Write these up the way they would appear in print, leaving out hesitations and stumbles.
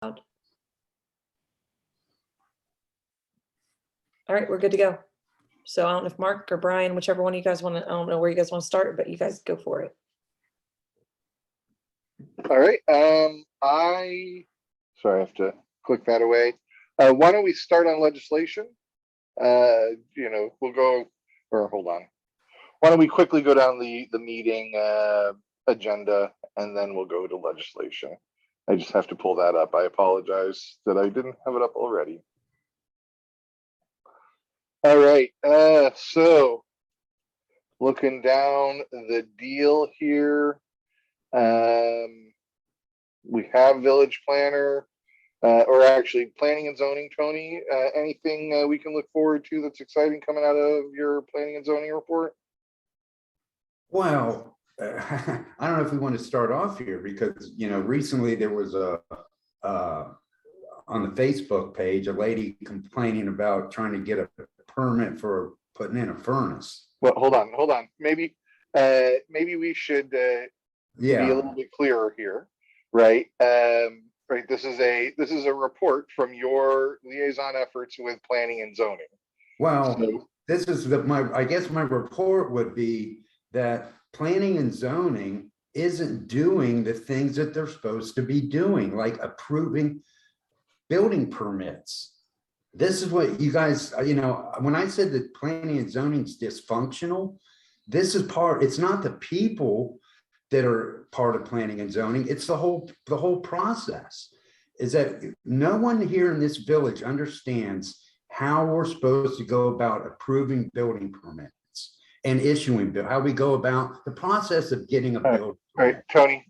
All right, we're good to go. So I don't know if Mark or Brian, whichever one of you guys want to, I don't know where you guys want to start, but you guys go for it. All right. Sorry, I have to click that away. Why don't we start on legislation? We'll go, or hold on. Why don't we quickly go down the meeting agenda, and then we'll go to legislation. I just have to pull that up. I apologize that I didn't have it up already. All right. So looking down the deal here, we have village planner, or actually planning and zoning. Tony, anything we can look forward to that's exciting coming out of your planning and zoning report? Well, I don't know if we want to start off here because, recently there was on the Facebook page, a lady complaining about trying to get a permit for putting in a furnace. Well, hold on. Maybe we should be a little bit clearer here, right? Right. This is a report from your liaison efforts with planning and zoning. Well, so, this is I guess my report would be that planning and zoning isn't doing the things that they're supposed to be doing, like approving building permits. This is what you guys, when I said that planning and zoning is dysfunctional, this is it's not the people that are part of planning and zoning, it's the whole process. Is that no one here in this village understands how we're supposed to go about approving building permits and issuing how we go about the process of getting a building. All right, Tony,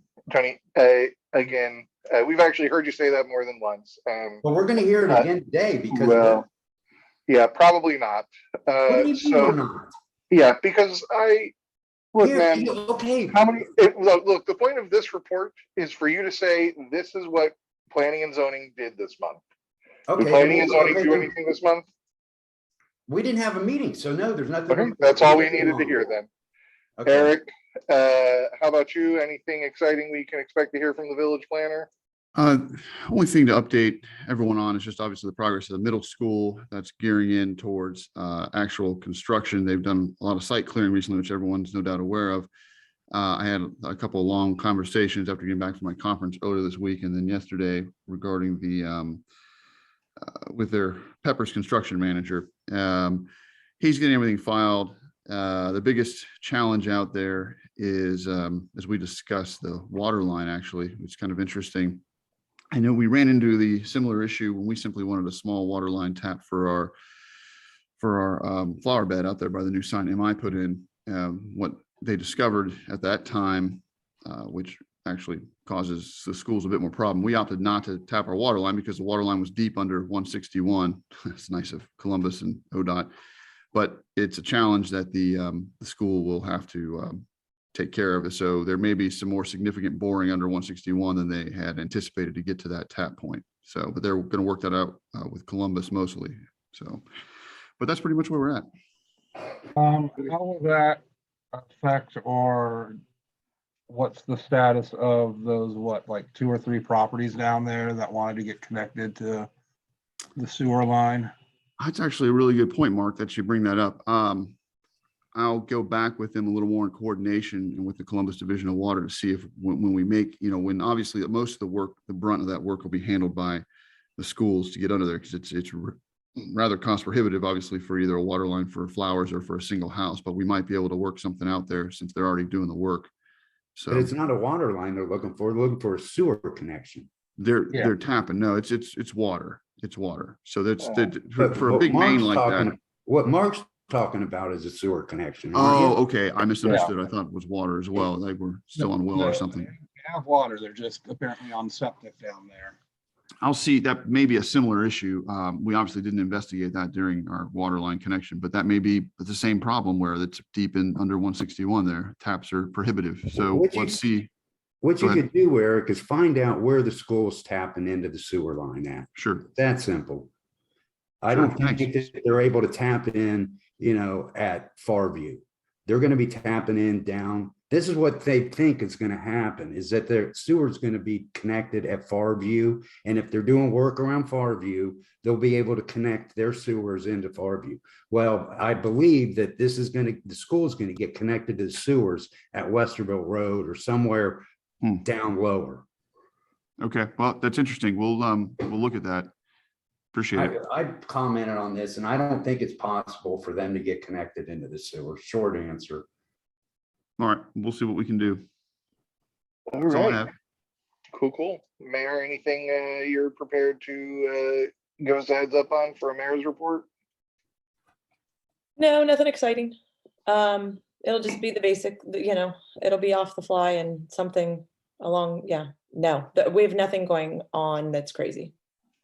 again, we've actually heard you say that more than once. Well, we're going to hear it again today because yeah, probably not. What do you mean we're not? Yeah, because look, man. Okay. How many? Look, the point of this report is for you to say this is what planning and zoning did this month. Okay. Did planning and zoning do anything this month? We didn't have a meeting, so no, there's nothing. Okay, that's all we needed to hear then. Okay. Eric, how about you? Anything exciting we can expect to hear from the village planner? Only thing to update everyone on is just obviously the progress of the middle school that's gearing in towards actual construction. They've done a lot of site clearing recently, which everyone's no doubt aware of. I had a couple of long conversations after getting back from my conference earlier this week and then yesterday regarding the with their Peppers construction manager. He's getting everything filed. The biggest challenge out there is, as we discussed, the water line, actually, which is kind of interesting. I know we ran into the similar issue when we simply wanted a small water line tap for our flower bed out there by the new sign MI put in. What they discovered at that time, which actually causes the schools a bit more problem. We opted not to tap our water line because the water line was deep under 161. It's nice of Columbus and ODOT, but it's a challenge that the school will have to take care of it. So there may be some more significant boring under 161 than they had anticipated to get to that tap point. So, but they're going to work that out with Columbus mostly. So, but that's pretty much where we're at. How will that affect, or what's the status of those, like 2 or 3 properties down there that wanted to get connected to the sewer line? That's actually a really good point, Mark, that you bring that up. I'll go back with them a little more in coordination and with the Columbus Division of Water to see if when we make, when obviously most of the work, the brunt of that work will be handled by the schools to get under there, because it's rather cost prohibitive, obviously, for either a water line for flowers or for a single house, but we might be able to work something out there since they're already doing the work. So but it's not a water line they're looking for a sewer connection. They're tapping. No, it's water. It's water. So that's for a big main like that. What Mark's talking about is a sewer connection. Oh, okay. I misunderstood. I thought it was water as well. Like we're still on well or something. They have water. They're just apparently on septic down there. I'll see. That may be a similar issue. We obviously didn't investigate that during our water line connection, but that may be the same problem where it's deep in under 161 there. Taps are prohibitive. So let's see. What you could do, Eric, is find out where the school is tapping into the sewer line at. Sure. That's simple. I don't think that they're able to tap in, at Farview. they're going to be tapping in down. This is what they think is going to happen, is that their sewer is going to be connected at Farview. And if they're doing work around Farview, they'll be able to connect their sewers into Farview. Well, I believe that this is the school is going to get connected to the sewers at Westerville Road or somewhere down lower. Okay, well, that's interesting. We'll look at that. Appreciate it. I commented on this, and I don't think it's possible for them to get connected into the sewer. Short answer. All right, we'll see what we can do. All That's all I right. have. Cool. Mayor, anything you're prepared to give us a heads up on for a mayor's report? No, nothing exciting. It'll just be the basic, it'll be off the fly and something along, no, we have nothing going on that's crazy.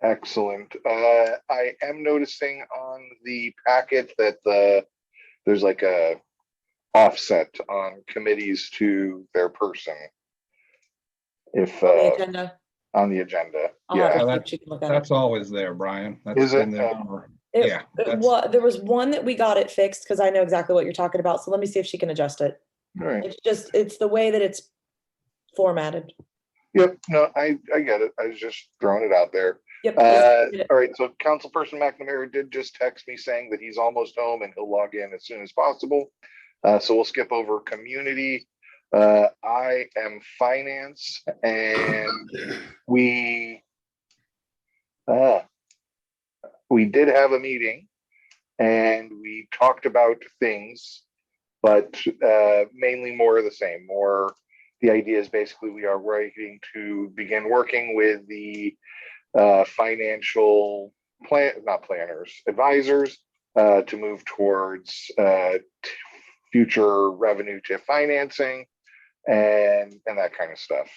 Excellent. I am noticing on the packet that there's like a offset on committees to their person. If On the agenda. on the agenda. I'll have Yeah. to see if she can look at it. That's always there, Brian. That's Is it? been there for- It- yeah, it that's- wa- there was one that we got it fixed because I know exactly what you're talking about. So let me see if she can adjust it. All right. It's the way that it's formatted. Yep. No, I get it. I was just throwing it out there. Yep. All right. So Councilperson McNamara did just text me saying that he's almost home and he'll log in as soon as possible. So we'll skip over community. I am finance, and we did have a meeting and we talked about things, but mainly more of the same. The idea is basically we are waiting to begin working with the financial advisors to move towards future revenue to financing and that kind of stuff.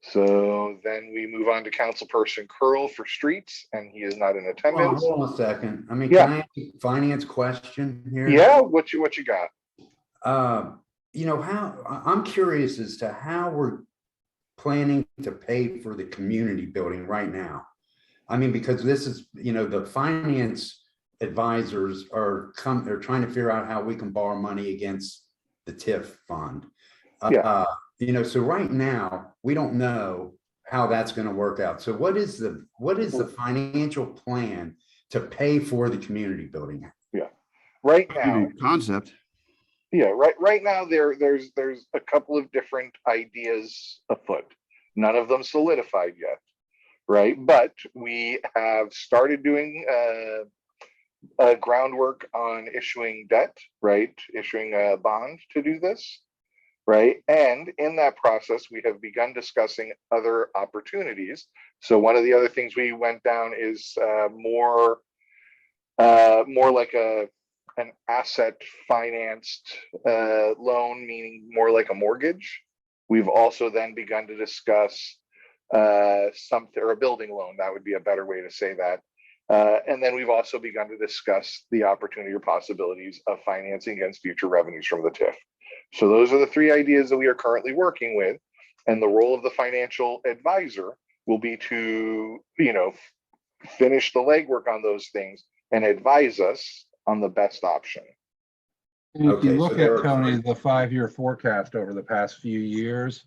So then we move on to Councilperson Curl for streets, and he is not in attendance. Hold on a second. I mean, Yeah. can I ask a finance question here? Yeah, what you got? I'm curious as to how we're planning to pay for the community building right now. I mean, because this is, the finance advisors they're trying to figure out how we can borrow money against the TIF fund. So right now we don't know how that's going to work out. So what is the financial plan to pay for the community building? Right I'll give now, you a concept. right now there's a couple of different ideas afoot. None of them solidified yet, right? But we have started doing groundwork on issuing debt, right? Issuing a bond to do this, right? And in that process, we have begun discussing other opportunities. So one of the other things we went down is more like an asset financed loan, meaning more like a mortgage. We've also then begun to discuss something, or a building loan, that would be a better way to say that. And then we've also begun to discuss the opportunity or possibilities of financing against future revenues from the TIF. So those are the three ideas that we are currently working with. And the role of the financial advisor will be to, finish the legwork on those things and advise us on the best option. If Okay, you so look there at, are Tony, three. the 5-year forecast over the past few years,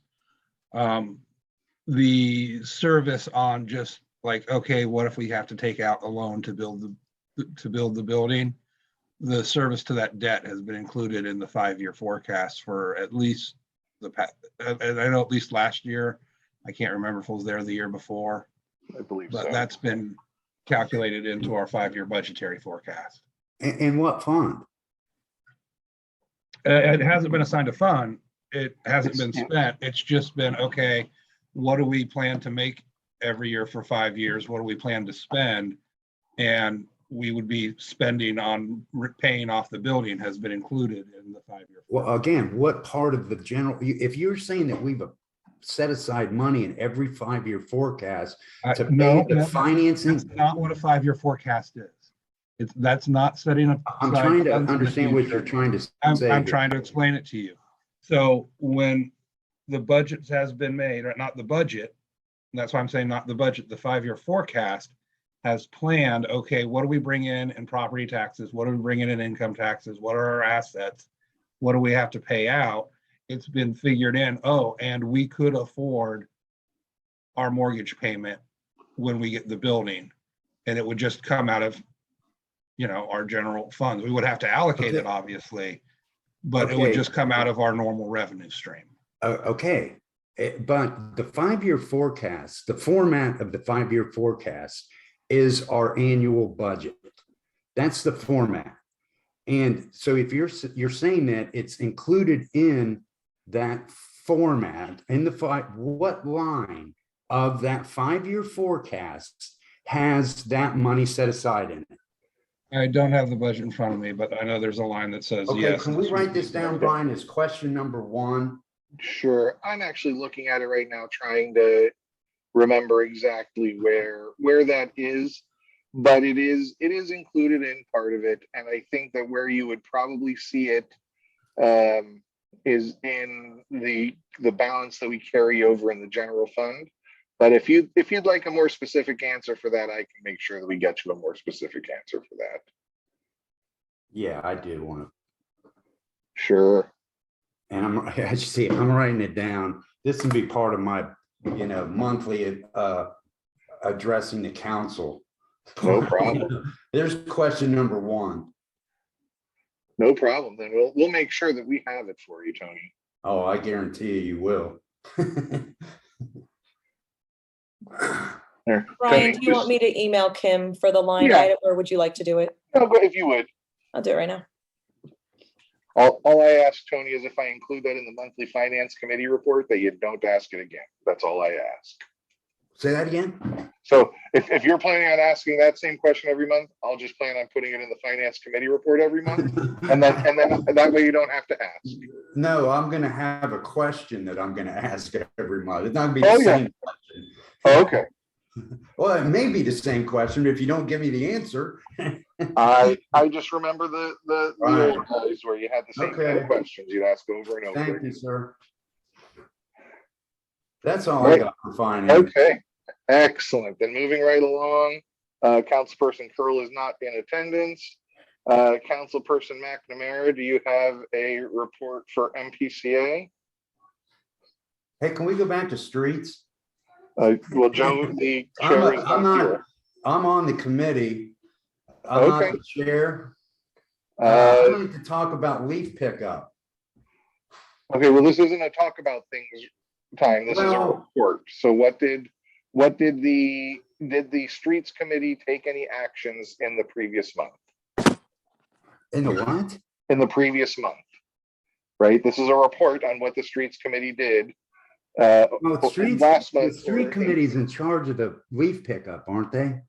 the service on just like, okay, what if we have to take out a loan to build the building? The service to that debt has been included in the 5-year forecast for at least the past. I know at least last year. I can't remember if it was there the year before, I believe but so. that's been calculated into our 5-year budgetary forecast. And what fund? It hasn't been assigned a fund. It hasn't been It's- spent. It's just been, okay, what do we plan to make every year for 5 years? What do we plan to spend? And we would be spending on paying off the building has been included in the 5-year. Well, again, what part of the general, if you're saying that we've set aside money in every 5-year forecast to pay the financing, That's not what a 5-year forecast is. That's not setting up. I'm trying to understand what you're trying to say. I'm here. trying to explain it to you. So when the budget has been made, or not the budget, that's why I'm saying not the budget, the 5-year forecast has planned, okay, what do we bring in property taxes? What do we bring in income taxes? What are our assets? what do we have to pay out? It's been figured in, oh, and we could afford our mortgage payment when we get the building. And it would just come out of, our general funds. We would have to allocate it, obviously, but it would Okay. just come out of our normal revenue stream. Okay, but the 5-year forecast, the format of the 5-year forecast is our annual budget. That's the format. And so if you're saying that it's included in that format, in the what line of that 5-year forecast has that money set aside in it? I don't have the budget in front of me, but I know there's a line that says Okay, yes. can we write this down, Brian, as question number 1? Sure. I'm actually looking at it right now, trying to remember exactly where that is, but it is included in part of it. And I think that where you would probably see it is in the balance that we carry over in the general fund. But if you'd like a more specific answer for that, I can make sure that we get you a more specific answer for that. Yeah, I did want to. Sure. And I'm writing it down. This can be part of my, monthly addressing the council. No problem. There's question number 1. No problem. Then we'll make sure that we have it for you, Tony. Oh, I guarantee you will. There. Brian, Tony, do you want me to email Kim for the line Yeah. item, or would you like to do it? No, go if you would. I'll do it right now. All I ask, Tony, is if I include that in the monthly finance committee report, that you don't ask it again. That's all I ask. Say that again? So if you're planning on asking that same question every month, I'll just plan on putting it in the finance committee report every month. And then that way you don't have to ask. No, I'm gonna have a question that I'm gonna ask every month. It's not gonna be the Oh, yeah. same question. Oh, okay. Well, it may be the same question, but if you don't give me the answer. I just remember the Right. old days where you had the same kind Okay. of questions you'd ask over and over. Thank you, sir. That's all I Right. got for finance. Okay, excellent. Then moving right along, Councilperson Curl is not in attendance. Councilperson McNamara, do you have a report for MPCA? Hey, can we go back to streets? Well, Joe, the chair is I'm not not, here. I'm on the committee. I'm not Okay. the chair. I'd Uh, like to talk about leaf pickup. Okay, well, this isn't a talk about things time. This is a Well- report. So did the streets committee take any actions in the previous month? In the what? In the previous month, right? This is a report on what the streets committee did. Well, streets, last the month street or- committee's in charge of the leaf pickup, aren't they?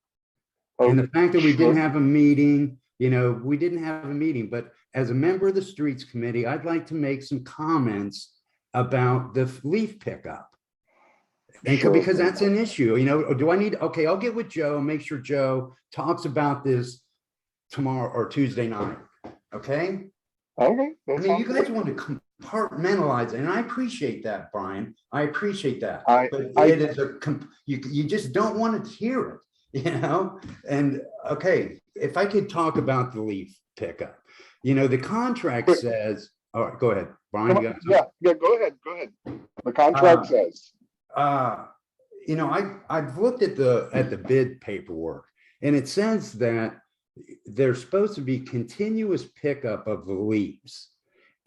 Oh, And the fact that we didn't sure. have a meeting, we didn't have a meeting, but as a member of the streets committee, I'd like to make some comments about the leaf pickup. And Sure. because that's an issue, do I need, okay, I'll get with Joe and make sure Joe talks about this tomorrow or Tuesday night, okay? Okay. I that mean, you sounds guys good. want to compartmentalize, and I appreciate that, Brian. I appreciate that. I- But I- it is you just don't want to hear it, And, okay, if I could talk about the leaf pickup, the contract Quick. says, all right, go ahead, Brian. you got something? Yeah, go ahead. The contract says, I've looked at the bid paperwork, and it says that there's supposed to be continuous pickup of the leaves,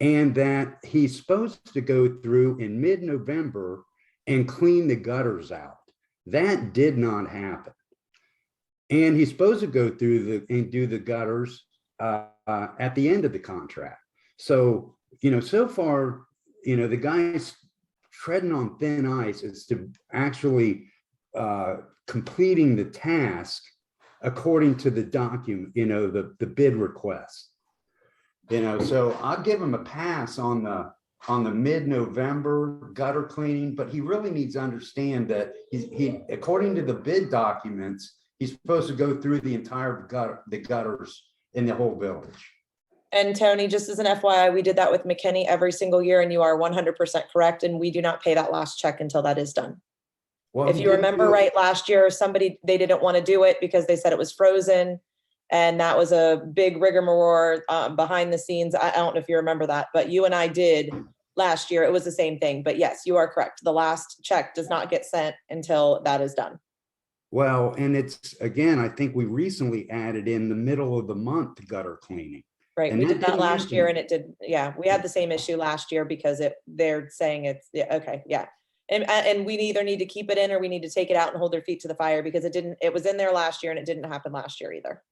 and that he's supposed to go through in mid-November and clean the gutters out. That did not happen. And he's supposed to go through and do the gutters at the end of the contract. So, so far, the guy's treading on thin ice as to actually completing the task according to the document, the bid request. So I'll give him a pass on the mid-November gutter cleaning, but he really needs to understand that he according to the bid documents, he's supposed to go through the entire gutters in the whole village. And Tony, just as an FYI, we did that with McKinney every single year, and you are 100% correct, and we do not pay that last check until that is done. Well, If he you didn't remember do it. right, last year, they didn't want to do it because they said it was frozen. And that was a big rigmarole behind the scenes. I don't know if you remember that, but you and I did last year. It was the same thing. But yes, you are correct. The last check does not get sent until that is done. Well, and it's, again, I think we recently added in the middle of the month gutter cleaning. Right, And we that did that didn't last year happen. and it did, yeah, we had the same issue last year because they're saying it's, yeah, okay, yeah. And we either need to keep it in or we need to take it out and hold their feet to the fire because it was in there last year and it didn't happen last year either.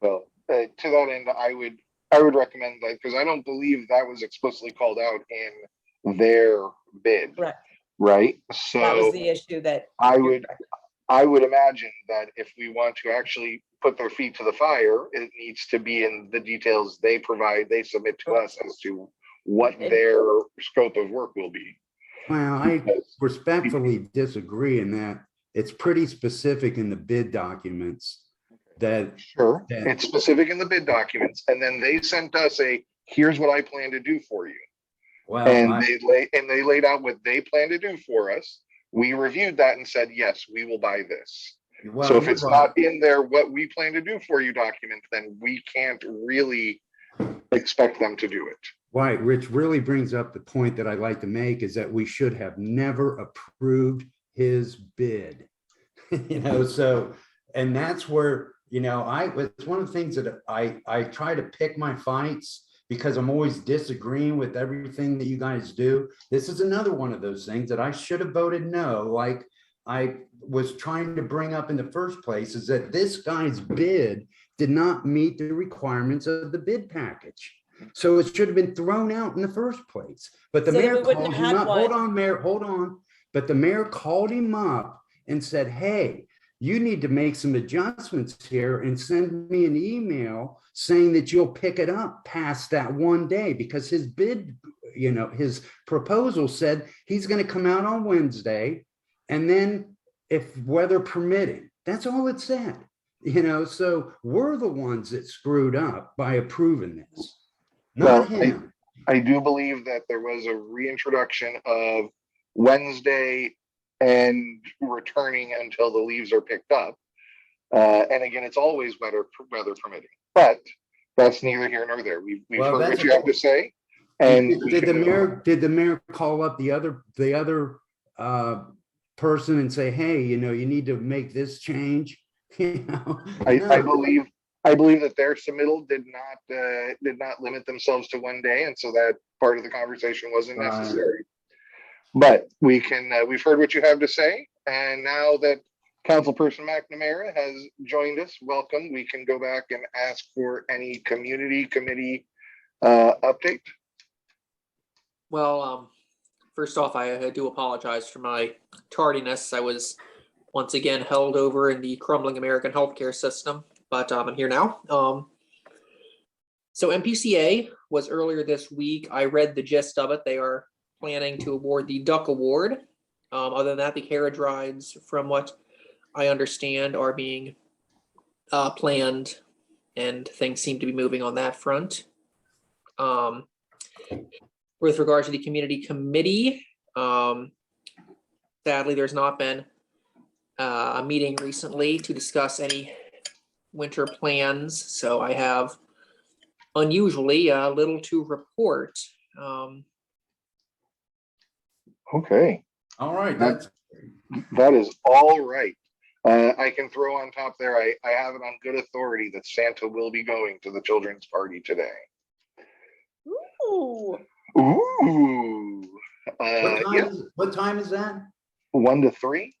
Well, to that end, I would recommend that, because I don't believe that was explicitly called out in their bid, Right, right? that was So the issue that. I would imagine that if we want to actually put their feet to the fire, it needs to be in the details they provide, they submit to us as to what their scope of work will be. Well, I respectfully disagree in that it's pretty specific in the bid documents that, Sure, that it's specific in the bid documents, and then they sent us here's what I plan to do for you. well, And they laid out what they plan to do for us. We reviewed that and said, yes, we will buy this. well, So if you're it's right. not in there, what we plan to do for you document, then we can't really expect them to do it. Right, Rich really brings up the point that I'd like to make is that we should have never approved his bid. So, and that's where, it's one of the things that I try to pick my fights because I'm always disagreeing with everything that you guys do. This is another one of those things that I should have voted no, like I was trying to bring up in the first place, is that this guy's bid did not meet the requirements of the bid package. So it should have been thrown out in the first place. But the So then mayor we wouldn't called have him had up. Hold one. on, Mayor, hold on. But the mayor called him up and said, hey, you need to make some adjustments here and send me an email saying that you'll pick it up past that one day, because his bid, his proposal said he's going to come out on Wednesday. And then if weather permitting, that's all it said, so we're the ones that screwed up by approving this, not him. I do believe that there was a reintroduction of Wednesday and returning until the leaves are picked up. And again, it's always weather permitting, but that's neither here nor there. We've heard what you have to say. And did the mayor call up the other person and say, hey, you need to make this change? I believe that their submittal did not limit themselves to one day, and so that part of the conversation wasn't necessary. But we've heard what you have to say, and now that Councilperson McNamara has joined us, welcome. We can go back and ask for any community committee update. Well, first off, I do apologize for my tardiness. I was once again held over in the crumbling American healthcare system, but I'm here now. So MPCA was earlier this week. I read the gist of it. They are planning to award the Duck Award. Other than that, the carriage rides, from what I understand, are being planned, and things seem to be moving on that front. With regard to the community committee, sadly, there's not been a meeting recently to discuss any winter plans, so I have unusually little to report. Okay. All right, that is all right. I can throw on top there, I have it on good authority that Santa will be going to the children's party today. Ooh. Ooh. what time is that? 1 to 3.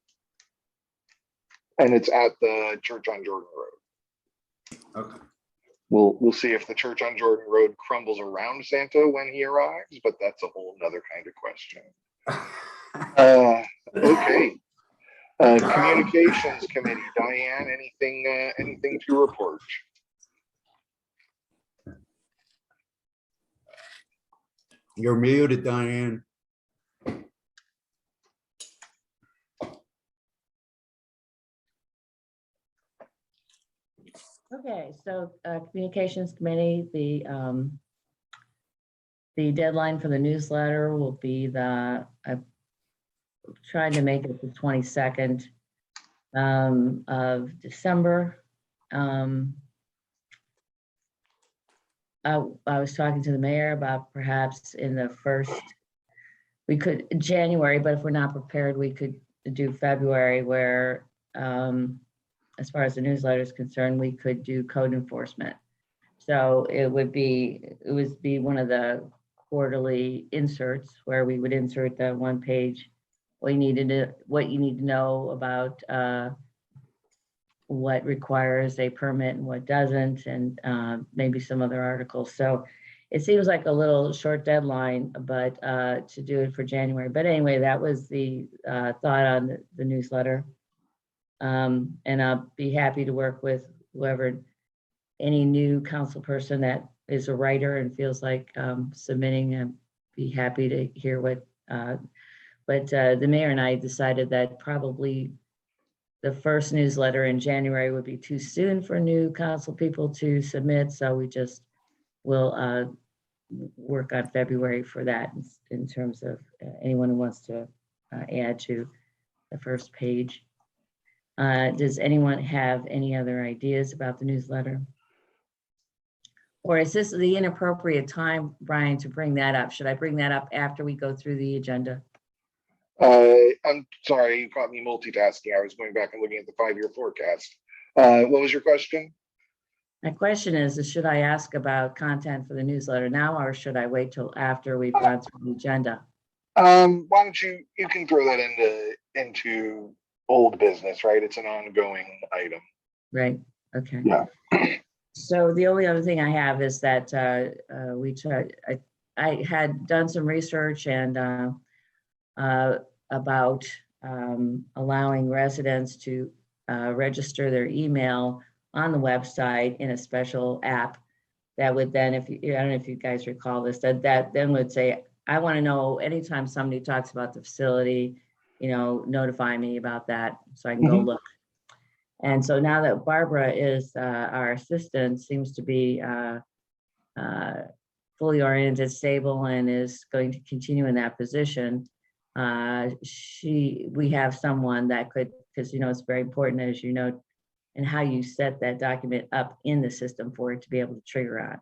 And it's at the church on Jordan Road. Okay. We'll see if the church on Jordan Road crumbles around Santa when he arrives, but that's a whole nother kind of question. Okay. Communications committee, Diane, anything to report? You're muted, Diane. Okay, so communications committee, the deadline for the newsletter will be I've tried to make it the 22nd of December. I was talking to the mayor about perhaps in the first, we could January, but if we're not prepared, we could do February where, as far as the newsletter is concerned, we could do code enforcement. So it would be one of the quarterly inserts where we would insert the one page, what you need to know about what requires a permit and what doesn't, and maybe some other articles. So it seems like a little short deadline, but to do it for January. But anyway, that was the thought on the newsletter. And I'll be happy to work with whoever, any new council person that is a writer and feels like submitting, and be happy to hear what, but the mayor and I decided that probably the first newsletter in January would be too soon for new council people to submit. So we just will work on February for that in terms of anyone who wants to add to the first page. Does anyone have any other ideas about the newsletter? Or is this the inappropriate time, Brian, to bring that up? Should I bring that up after we go through the agenda? I'm sorry, you caught me multitasking. I was going back and looking at the 5-year forecast. What was your question? My question is should I ask about content for the newsletter now, or should I wait till after we've gone through the agenda? Why don't you can throw that into old business, right? It's an ongoing item. Right, okay. Yeah. So the only other thing I have is that I had done some research and about allowing residents to register their email on the website in a special app that would then, I don't know if you guys recall this, that then would say, I want to know anytime somebody talks about the facility, notify me about that so I can go look. And so now that Barbara is our assistant, seems to be fully oriented, stable, and is going to continue in that position, we have someone that could, because it's very important, as you know, and how you set that document up in the system for it to be able to trigger on.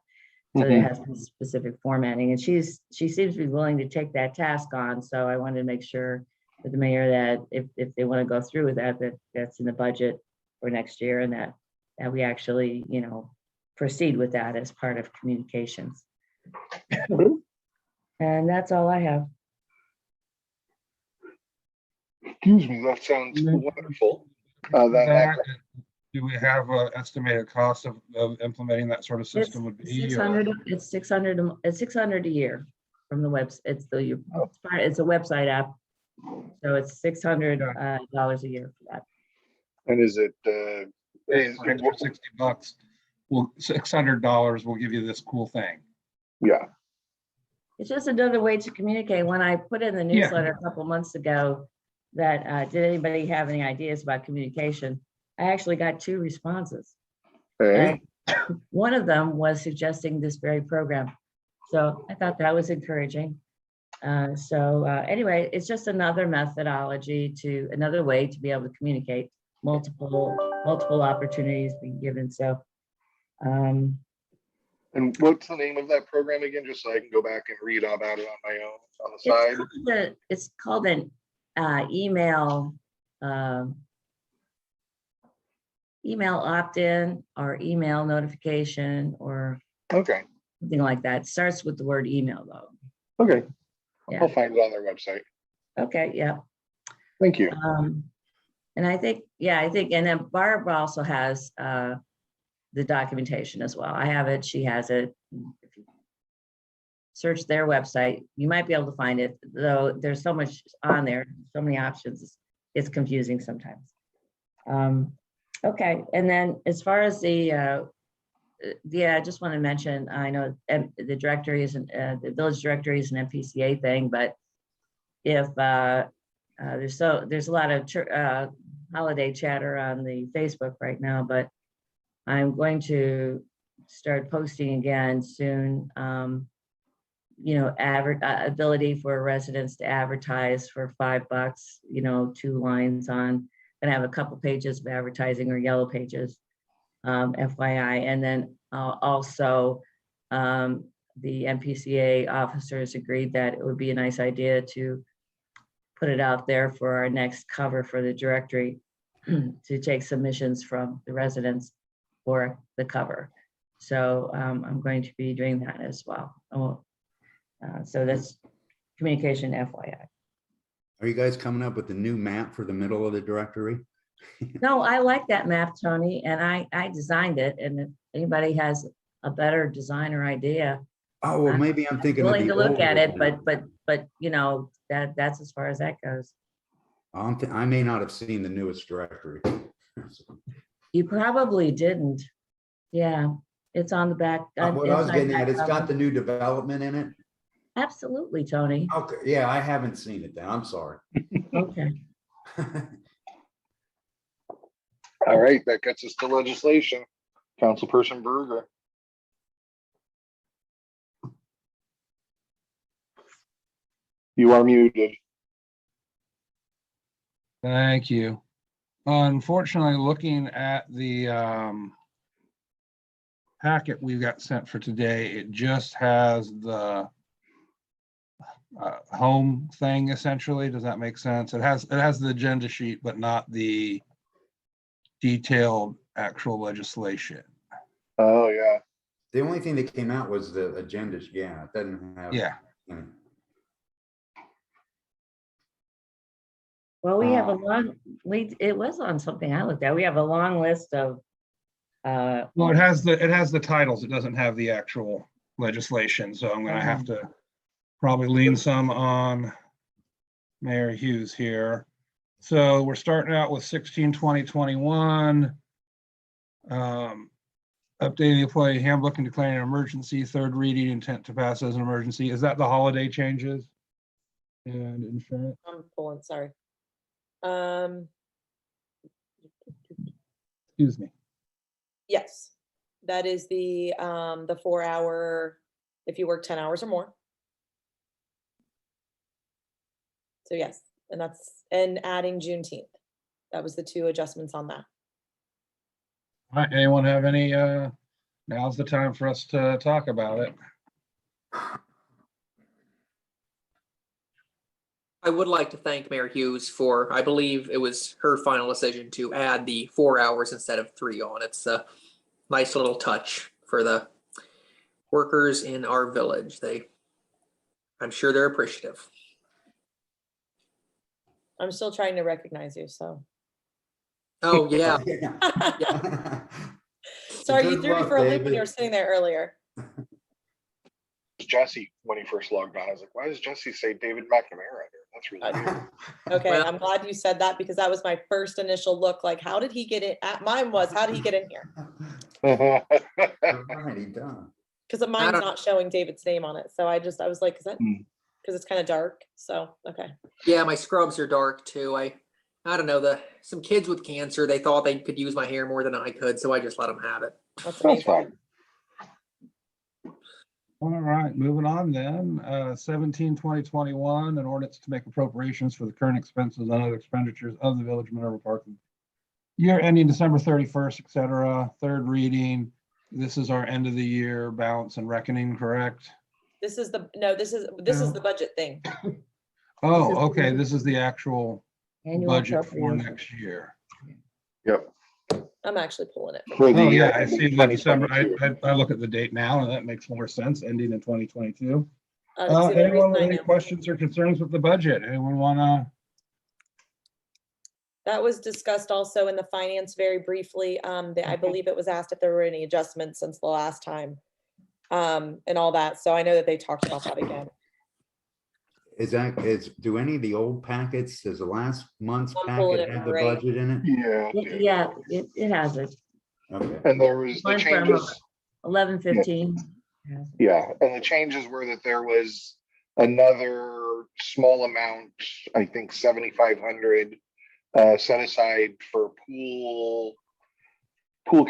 So it has some specific formatting, and she seems to be willing to take that task on. So I wanted to make sure with the mayor that if they want to go through with that, that's in the budget for next year, and that we actually, proceed with that as part of communications. And that's all I have. Excuse me, that sounds wonderful. Do we have an estimated cost of implementing that sort of system would be? 600, it's 600 a year from the website. It's a website app. So it's $600 a year for that. And is it for $60? Well, $600 will give you this cool thing. Yeah. It's just another way to communicate. When I put in the newsletter a couple months ago that did anybody have any ideas about communication, I actually got 2 responses. Okay. And one of them was suggesting this very program. So I thought that was encouraging. Anyway, it's just another methodology another way to be able to communicate, multiple opportunities being given. So And what's the name of that program again, just so I can go back and read about it on my own on the side? It's called an email opt-in or email notification or Okay. something like that. It starts with the word email though. Okay. Yeah. I'll find it on their website. Okay, yeah. Thank you. And I think, and then Barb also has the documentation as well. I have it, she has it. If you search their website, you might be able to find it, though there's so much on there, so many options, it's confusing sometimes. Okay, and then as far as I just want to mention, I know the directory isn't, the village directory is an MPCA thing, but if there's a lot of holiday chatter on the Facebook right now, but I'm going to start posting again soon. Ability for residents to advertise for $5, 2 lines on, and have a couple pages of advertising or yellow pages FYI. And then also the MPCA officers agreed that it would be a nice idea to put it out there for our next cover for the directory to take submissions from the residents for the cover. So I'm going to be doing that as well. So that's communication FYI. Are you guys coming up with a new map for the middle of the directory? No, I like that map, Tony, and I designed it. And if anybody has a better design or idea, Oh, well, maybe I'm thinking of willing the to look at old it, one. but you know, that's as far as that goes. I may not have seen the newest directory. You probably didn't. Yeah, it's on the back. What I was inside getting at, back it's got cover. the new development in it. Absolutely, Tony. Okay, yeah, I haven't seen it then. I'm sorry. Okay. All right, that gets us to legislation. Councilperson Berger. You are muted. Thank you. Unfortunately, looking at the packet we got sent for today, it just has the home thing essentially. Does that make sense? It has the agenda sheet, but not the detailed actual legislation. Oh, yeah. The only thing that came out was the agenda. Yeah, it doesn't have. Yeah. Well, we have a long, it was on something I looked at. We have a long list of Well, it has the titles. It doesn't have the actual legislation. So I'm going to have to probably lean some on Mayor Hughes here. So we're starting out with 16/20/21. Updating the employee handbook and declaring an emergency, third reading, intent to pass as an emergency. Is that the holiday changes? And insurance? I'm pulling, sorry. Excuse me. Yes, that is the 4 hour, if you work 10 hours or more. So yes, and adding Juneteenth. That was the two adjustments on that. All right, anyone have any, now's the time for us to talk about it. I would like to thank Mayor Hughes for, I believe it was her final decision to add the 4 hours instead of 3 on. It's a nice little touch for the workers in our village. I'm sure they're appreciative. I'm still trying to recognize you, so. Oh, yeah. Sorry, you threw me for a loop when you were sitting there earlier. Jesse, when he first logged on, I was like, why does Jesse say David McNamara here? That's really weird. Okay, Well- I'm glad you said that because that was my first initial look, like, how did he get it? Mine was, how did he get in here? Alrighty, done. Because mine's not showing David's name on it. So I was like, is that, because it's kind of dark. So, okay. Yeah, my scrubs are dark too. I don't know, some kids with cancer, they thought they could use my hair more than I could, so I just let them have it. That's That's amazing. fine. All right, moving on then. 17/20/21, an ordinance to make appropriations for the current expenses and other expenditures of the Village of Minerva Park. Year ending December 31st, et cetera. Third reading. This is our end of the year balance and reckoning, correct? This is the budget thing. Oh, okay, this is the actual annual budget for appropriation. next year. Yep. I'm actually pulling it. For the Oh, year yeah, I ending see the December. 2022. I look at the date now and that makes more sense, ending in 2022. That's the only Anyone reason with I any know. questions or concerns with the budget? Anyone wanna? That was discussed also in the finance very briefly. I believe it was asked if there were any adjustments since the last time. And all that. So I know that they talked about that again. Do any of the old packets, does the last month's I'm pulling packet it have the right. budget in it? Yeah. Yeah, it has it. Okay. And there was the One from changes. 11/15. Yeah, and the changes were that there was another small amount, I think 7,500 set aside for pool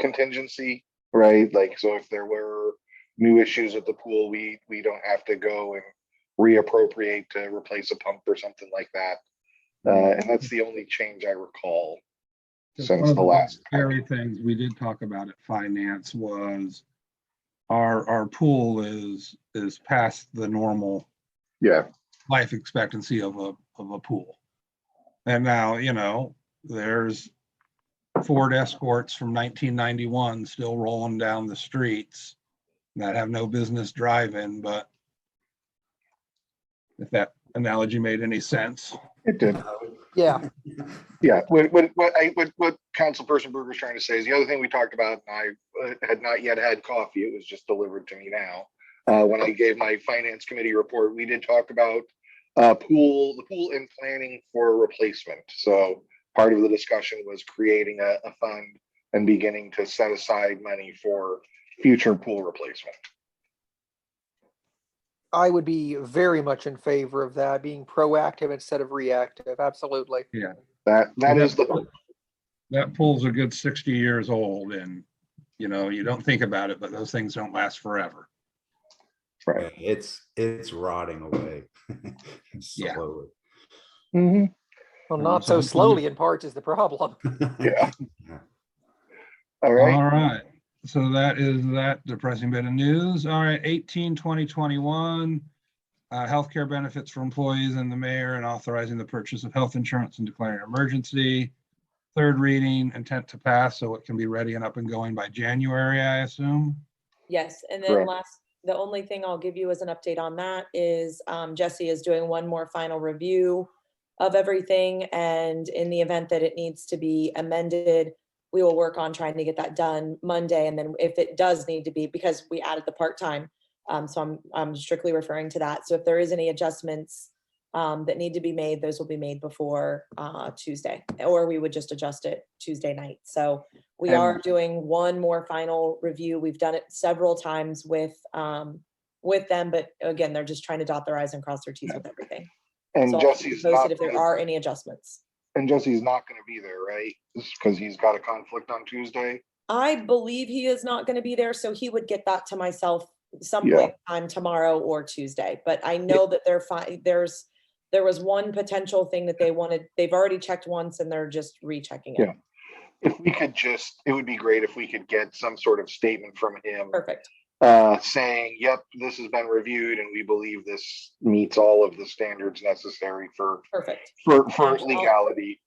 contingency, right? Like, so if there were new issues at the pool, we don't have to go and reappropriate to replace a pump or something like that. And that's the only change I recall. One since of the the last. scary things we did talk about at finance was our pool is past the normal Yeah, life expectancy of a pool. And now, you know, there's Ford Escorts from 1991 still rolling down the streets that have no business driving, but if that analogy made any sense. it did. Yeah. Yeah, what Councilperson Berger's trying to say is the other thing we talked about, and I had not yet had coffee, it was just delivered to me now. When I gave my finance committee report, we did talk about the pool and planning for replacement. So part of the discussion was creating a fund and beginning to set aside money for future pool replacement. I would be very much in favor of that, being proactive instead of reactive. Absolutely. That is the hope. That pool's a good 60 years old, and you know, you don't think about it, but those things don't last forever. Right. It's rotting away. Yeah. Slowly. Mm-hmm. Well, not So so slowly in parts is the problem. Yeah. All right. All right. So that is that depressing bit of news. All right, 18/20/21, healthcare benefits for employees and the mayor and authorizing the purchase of health insurance and declaring an emergency. Third reading, intent to pass, so it can be ready and up and going by January, I assume. Yes, and then Correct. last, the only thing I'll give you as an update on that is Jesse is doing one more final review of everything, and in the event that it needs to be amended, we will work on trying to get that done Monday. And then if it does need to be, because we added the part-time, so I'm strictly referring to that. So if there is any adjustments that need to be made, those will be made before Tuesday, or we would just adjust it Tuesday night. So we are doing one more final review. We've done it several times with them, but again, they're just trying to dot their i's and cross their t's with everything. And So I'll keep you Jesse's posted not. if there are any adjustments. And Jesse's not going to be there, right? Because he's got a conflict on Tuesday. I believe he is not going to be there, so he would get that to myself some Yeah. point in time tomorrow or Tuesday. But I know that they're fine. There was one potential thing that they wanted. They've already checked once and they're just rechecking it. Yeah. If we could it would be great if we could get some sort of statement from him Perfect. saying, yep, this has been reviewed and we believe this meets all of the standards necessary for Perfect. Actually, legality.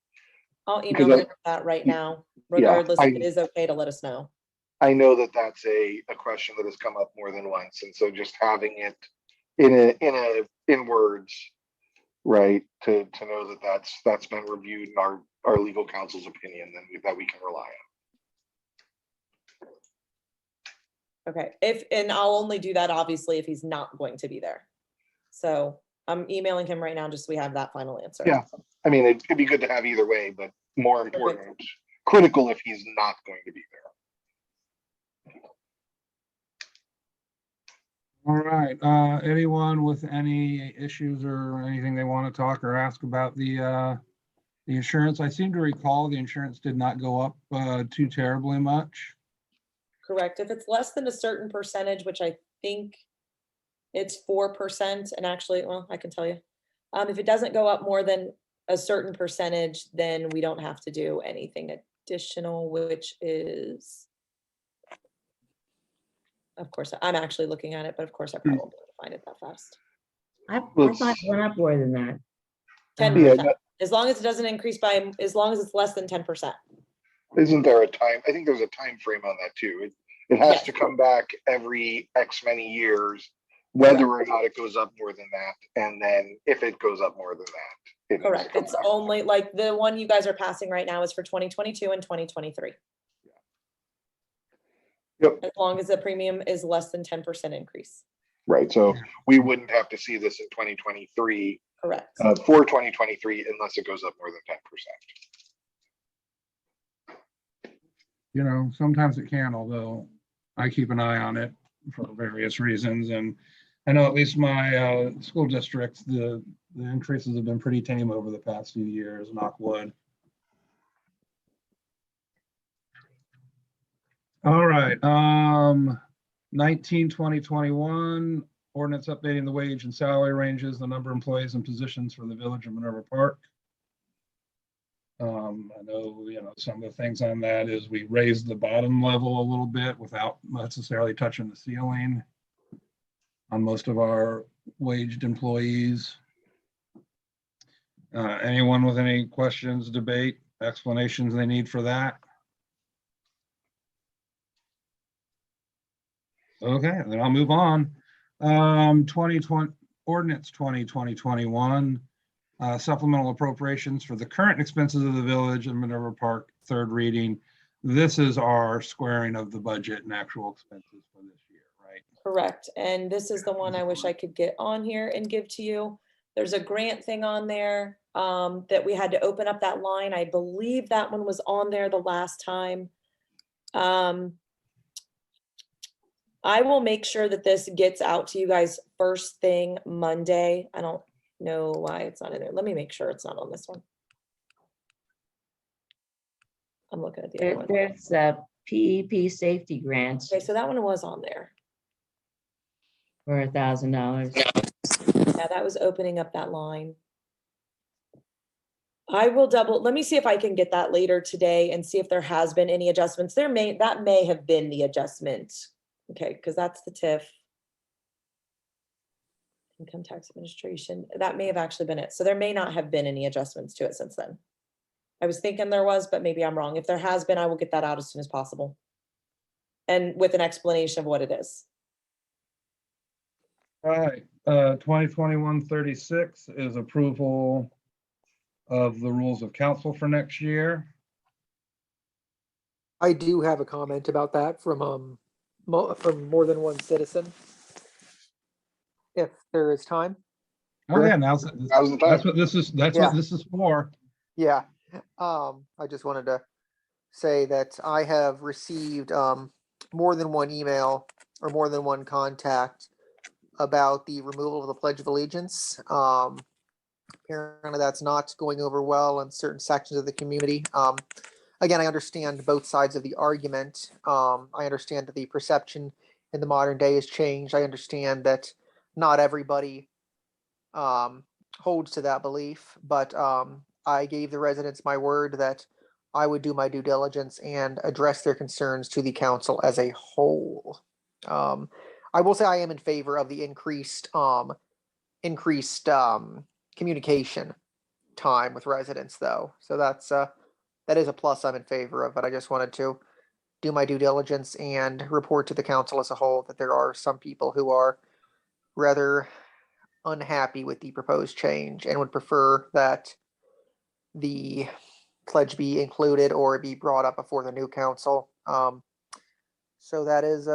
I'll Because email him that right now, regardless if it is okay to let us know. I know that that's a question that has come up more than once. And so just having it in words, right, to know that that's been reviewed in our legal counsel's opinion, then that we can rely on. Okay, and I'll only do that obviously if he's not going to be there. So I'm emailing him right now just so we have that final answer. Yeah, I mean, it'd be good to have either way, but more important, critical if he's not going to be there. All right, anyone with any issues or anything they want to talk or ask about the insurance? I seem to recall the insurance did not go up too terribly much. Correct. If it's less than a certain percentage, which I think it's 4%, and actually, well, I can tell you, if it doesn't go up more than a certain percentage, then we don't have to do anything additional, which is, of course, I'm actually looking at it, but of course I probably won't be able to find it that fast. I thought it went up more than that. 10%, as long as it doesn't increase by, as long as it's less than 10%. Isn't there a time? I think there's a time frame on that too. It has Yes. to come back every X many years, whether or not it goes up more than that. And then if it goes up more than that, it needs to Correct. come It's back. only like the one you guys are passing right now is for 2022 and 2023. Yep. As long as the premium is less than 10% increase. Right. So we wouldn't have to see this in 2023 Correct. for 2023 unless it goes up more than 10%. You know, sometimes it can, although I keep an eye on it for various reasons. And I know at least my school districts, the increases have been pretty tame over the past few years, knock wood. All right, 19/20/21, ordinance updating the wage and salary ranges, the number of employees and positions for the Village of Minerva Park. I know, some of the things on that is we raised the bottom level a little bit without necessarily touching the ceiling on most of our waged employees. Anyone with any questions, debate, explanations they need for that? Okay, then I'll move on. 2020 ordinance 2021 supplemental appropriations for the current expenses of the village and Minerva Park, third reading. This is our squaring of the budget and actual expenses for this year, right? Correct. And this is the one I wish I could get on here and give to you. There's a grant thing on there that we had to open up that line. I believe that one was on there the last time. I will make sure that this gets out to you guys first thing Monday. I don't know why it's not in there. Let me make sure it's not on this one. I'm looking at the other one. There's a PEP safety grant Okay, so that one was on there. for $1,000. Yeah, that was opening up that line. I will let me see if I can get that later today and see if there has been any adjustments. That may have been the adjustment. Okay, because that's the TIF. Income Tax Administration. That may have actually been it. So there may not have been any adjustments to it since then. I was thinking there was, but maybe I'm wrong. If there has been, I will get that out as soon as possible. And with an explanation of what it is. All right, 2021-36 is approval of the rules of council for next year. I do have a comment about that from more than one citizen. If there is time. Oh yeah, Now's the time. that's what this is. That's Yeah. what this is for. Yeah, I just wanted to say that I have received more than one email or more than one contact about the removal of the Pledge of Allegiance. Apparently that's not going over well in certain sections of the community. Again, I understand both sides of the argument. I understand that the perception in the modern day has changed. I understand that not everybody holds to that belief, but I gave the residents my word that I would do my due diligence and address their concerns to the council as a whole. I will say I am in favor of the increased communication time with residents, though. So that is a plus I'm in favor of. But I just wanted to do my due diligence and report to the council as a whole that there are some people who are rather unhappy with the proposed change and would prefer that the pledge be included or be brought up before the new council. So that is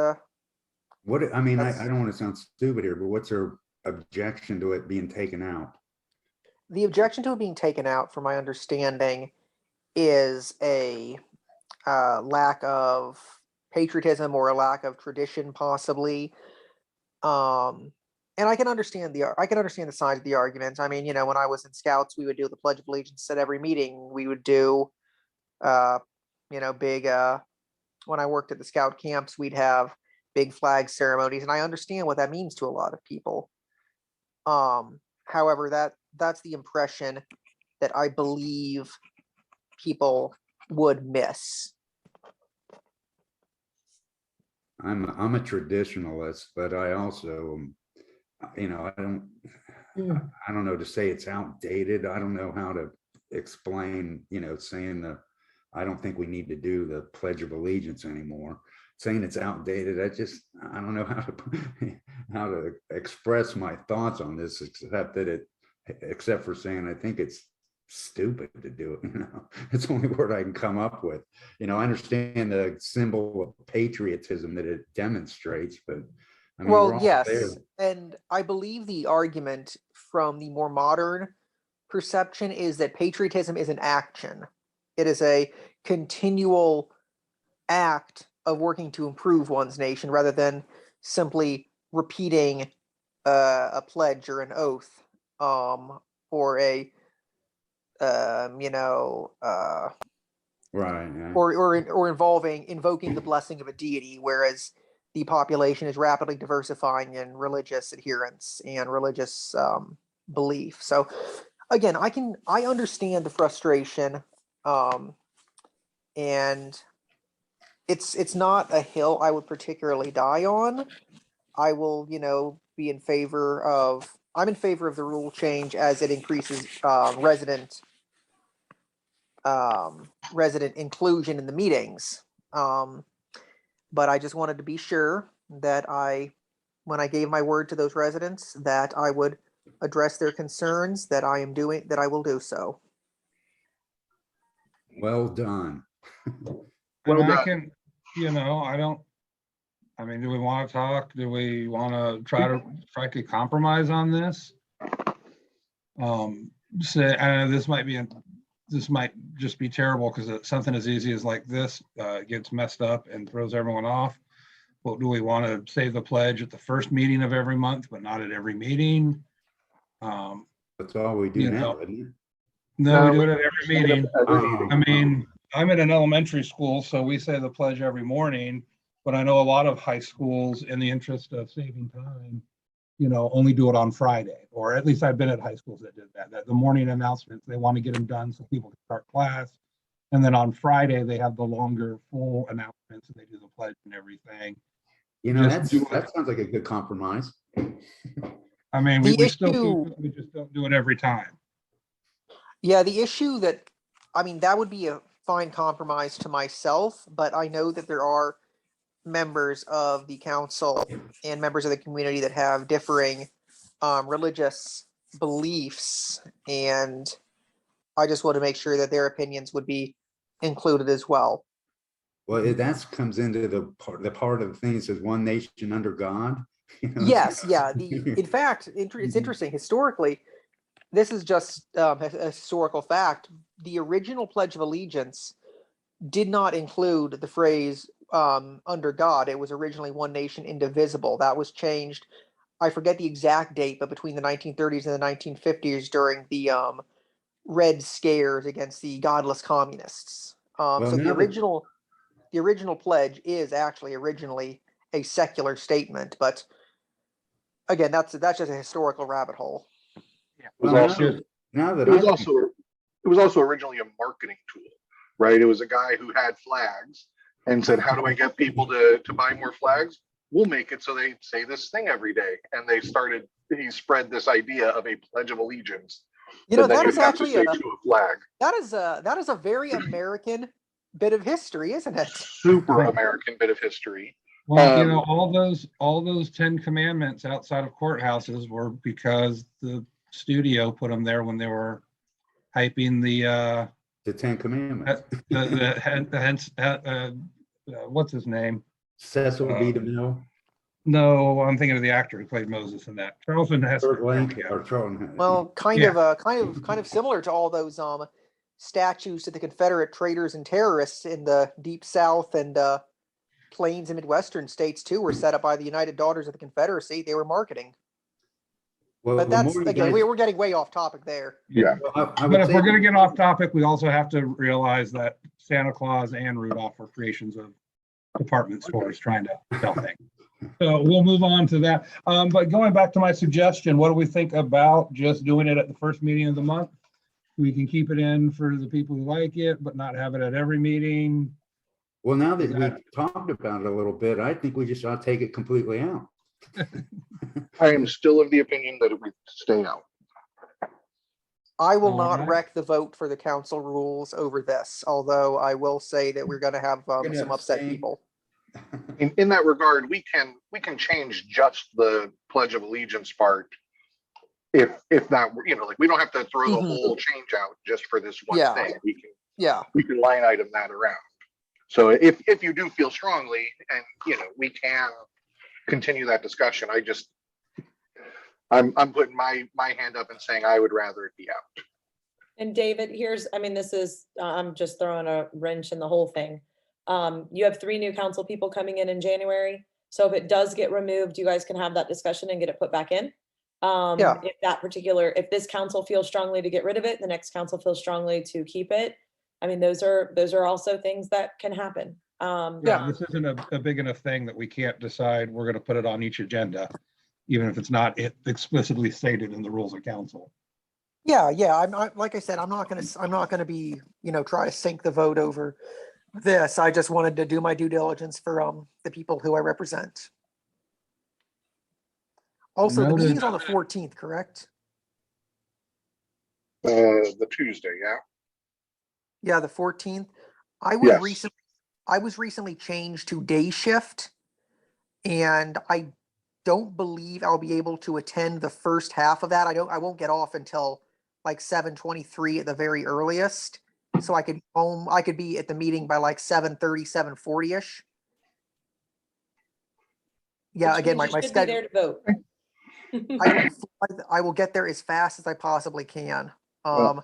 What, I mean, I That's- don't want to sound stupid here, but what's their objection to it being taken out? the objection to it being taken out, from my understanding, is a lack of patriotism or a lack of tradition, possibly. And I can understand the side of the argument. I mean, when I was in Scouts, we would do the Pledge of Allegiance at every meeting. We would do, big. When I worked at the Scout camps, we'd have big flag ceremonies, and I understand what that means to a lot of people. However, that's the impression that I believe people would miss. I'm a traditionalist, but I also, I don't know to say it's outdated. I don't know how to explain, saying I don't think we need to do the Pledge of Allegiance anymore. Saying it's outdated, I don't know how to express my thoughts on this, except for saying I think it's stupid to do it. It's the only word I can come up with. I understand the symbol of patriotism that it demonstrates, but I mean, we're Well, all yes, there. and I believe the argument from the more modern perception is that patriotism is an action. It is a continual act of working to improve one's nation rather than simply repeating a pledge or an oath, or a Right. Yeah. or invoking the blessing of a deity, whereas the population is rapidly diversifying in religious adherence and religious belief. So again, I understand the frustration And it's not a hill I would particularly die on. I will, be in favor of, I'm in favor of the rule change as it increases resident inclusion in the meetings. But I just wanted to be sure that when I gave my word to those residents, that I would address their concerns, that I will do so. Well done. Well And I done. can, I mean, do we want to talk? Do we want to try to compromise on this? Say, this might just be terrible because something as easy as like this gets messed up and throws everyone off. Well, do we want to say the pledge at the first meeting of every month, but not at every meeting? That's all we do now, isn't it? No, we do it at every meeting. Oh. I mean, I'm in an elementary school, so we say the pledge every morning, but I know a lot of high schools, in the interest of saving time, only do it on Friday, or at least I've been at high schools that did that the morning announcements, they want to get them done so people can start class. And then on Friday, they have the longer full announcements and they do the pledge and everything. That sounds like a good compromise. I mean, we just don't do it every time. Yeah, the issue that would be a fine compromise to myself, but I know that there are members of the council and members of the community that have differing religious beliefs, and I just want to make sure that their opinions would be included as well. Well, that comes into the part of the thing that says one nation under God. Yes, yeah. In fact, it's interesting. Historically, this is just a historical fact. The original Pledge of Allegiance did not include the phrase under God. It was originally one nation indivisible. That was changed. I forget the exact date, but between the 1930s and the 1950s during the Red Scares against the godless communists. So the original pledge is actually originally a secular statement, but again, that's just a historical rabbit hole. It was also originally a marketing tool, right? It was a guy who had flags and said, how do I get people to buy more flags? We'll make it so they say this thing every day. And he spread this idea of a Pledge of Allegiance. That is actually a flag. That is a very American bit of history, isn't it? Super American bit of history. Well, all those 10 commandments outside of courthouses were because the studio put them there when they were hyping the 10 Commandments. What's his name? Cecil B. DeMille. No, I'm thinking of the actor who played Moses in that. Charlton Heston. Well, kind of similar to all those statues to the Confederate traitors and terrorists in the Deep South and Plains and Midwestern states too were set up by the United Daughters of the Confederacy. They were marketing. Well, but that's again, we're getting way off topic there. Yeah. But if we're going to get off topic, we also have to realize that Santa Claus and Rudolph were creations of department stores trying to sell things. So we'll move on to that. But going back to my suggestion, what do we think about just doing it at the first meeting of the month? We can keep it in for the people who like it, but not have it at every meeting. Well, now that we've talked about it a little bit, I think we just ought to take it completely out. I am still of the opinion that it would stay out. I will not wreck the vote for the council rules over this, although I will say that we're going to have some upset people. In that regard, we can change just the Pledge of Allegiance part. If that, we don't have to throw the whole change out just for this one thing. We can line item that around. So if you do feel strongly, and we can continue that discussion. I'm putting my hand up and saying I would rather it be out. And David, I'm just throwing a wrench in the whole thing. You have 3 new council people coming in January. So if it does get removed, you guys can have that discussion and get it put back in. If this council feels strongly to get rid of it, the next council feels strongly to keep it. I mean, those are also things that can happen. This isn't a big enough thing that we can't decide we're going to put it on each agenda, even if it's not explicitly stated in the rules of council. Yeah. Like I said, I'm not gonna be, try to sink the vote over this. I just wanted to do my due diligence for, the people who I represent. Also, the Noted. meeting's on the 14th, correct? The Tuesday, yeah? Yeah, the 14th. Yes. I was recently changed to day shift, and I don't believe I'll be able to attend the first half of that. I won't get off until like 7:23 at the very earliest. So I could be at the meeting by like 7:30, 7:40-ish. Yeah, Which again, means you my should be schedule. there to vote. I will get there as fast as I possibly can. Well,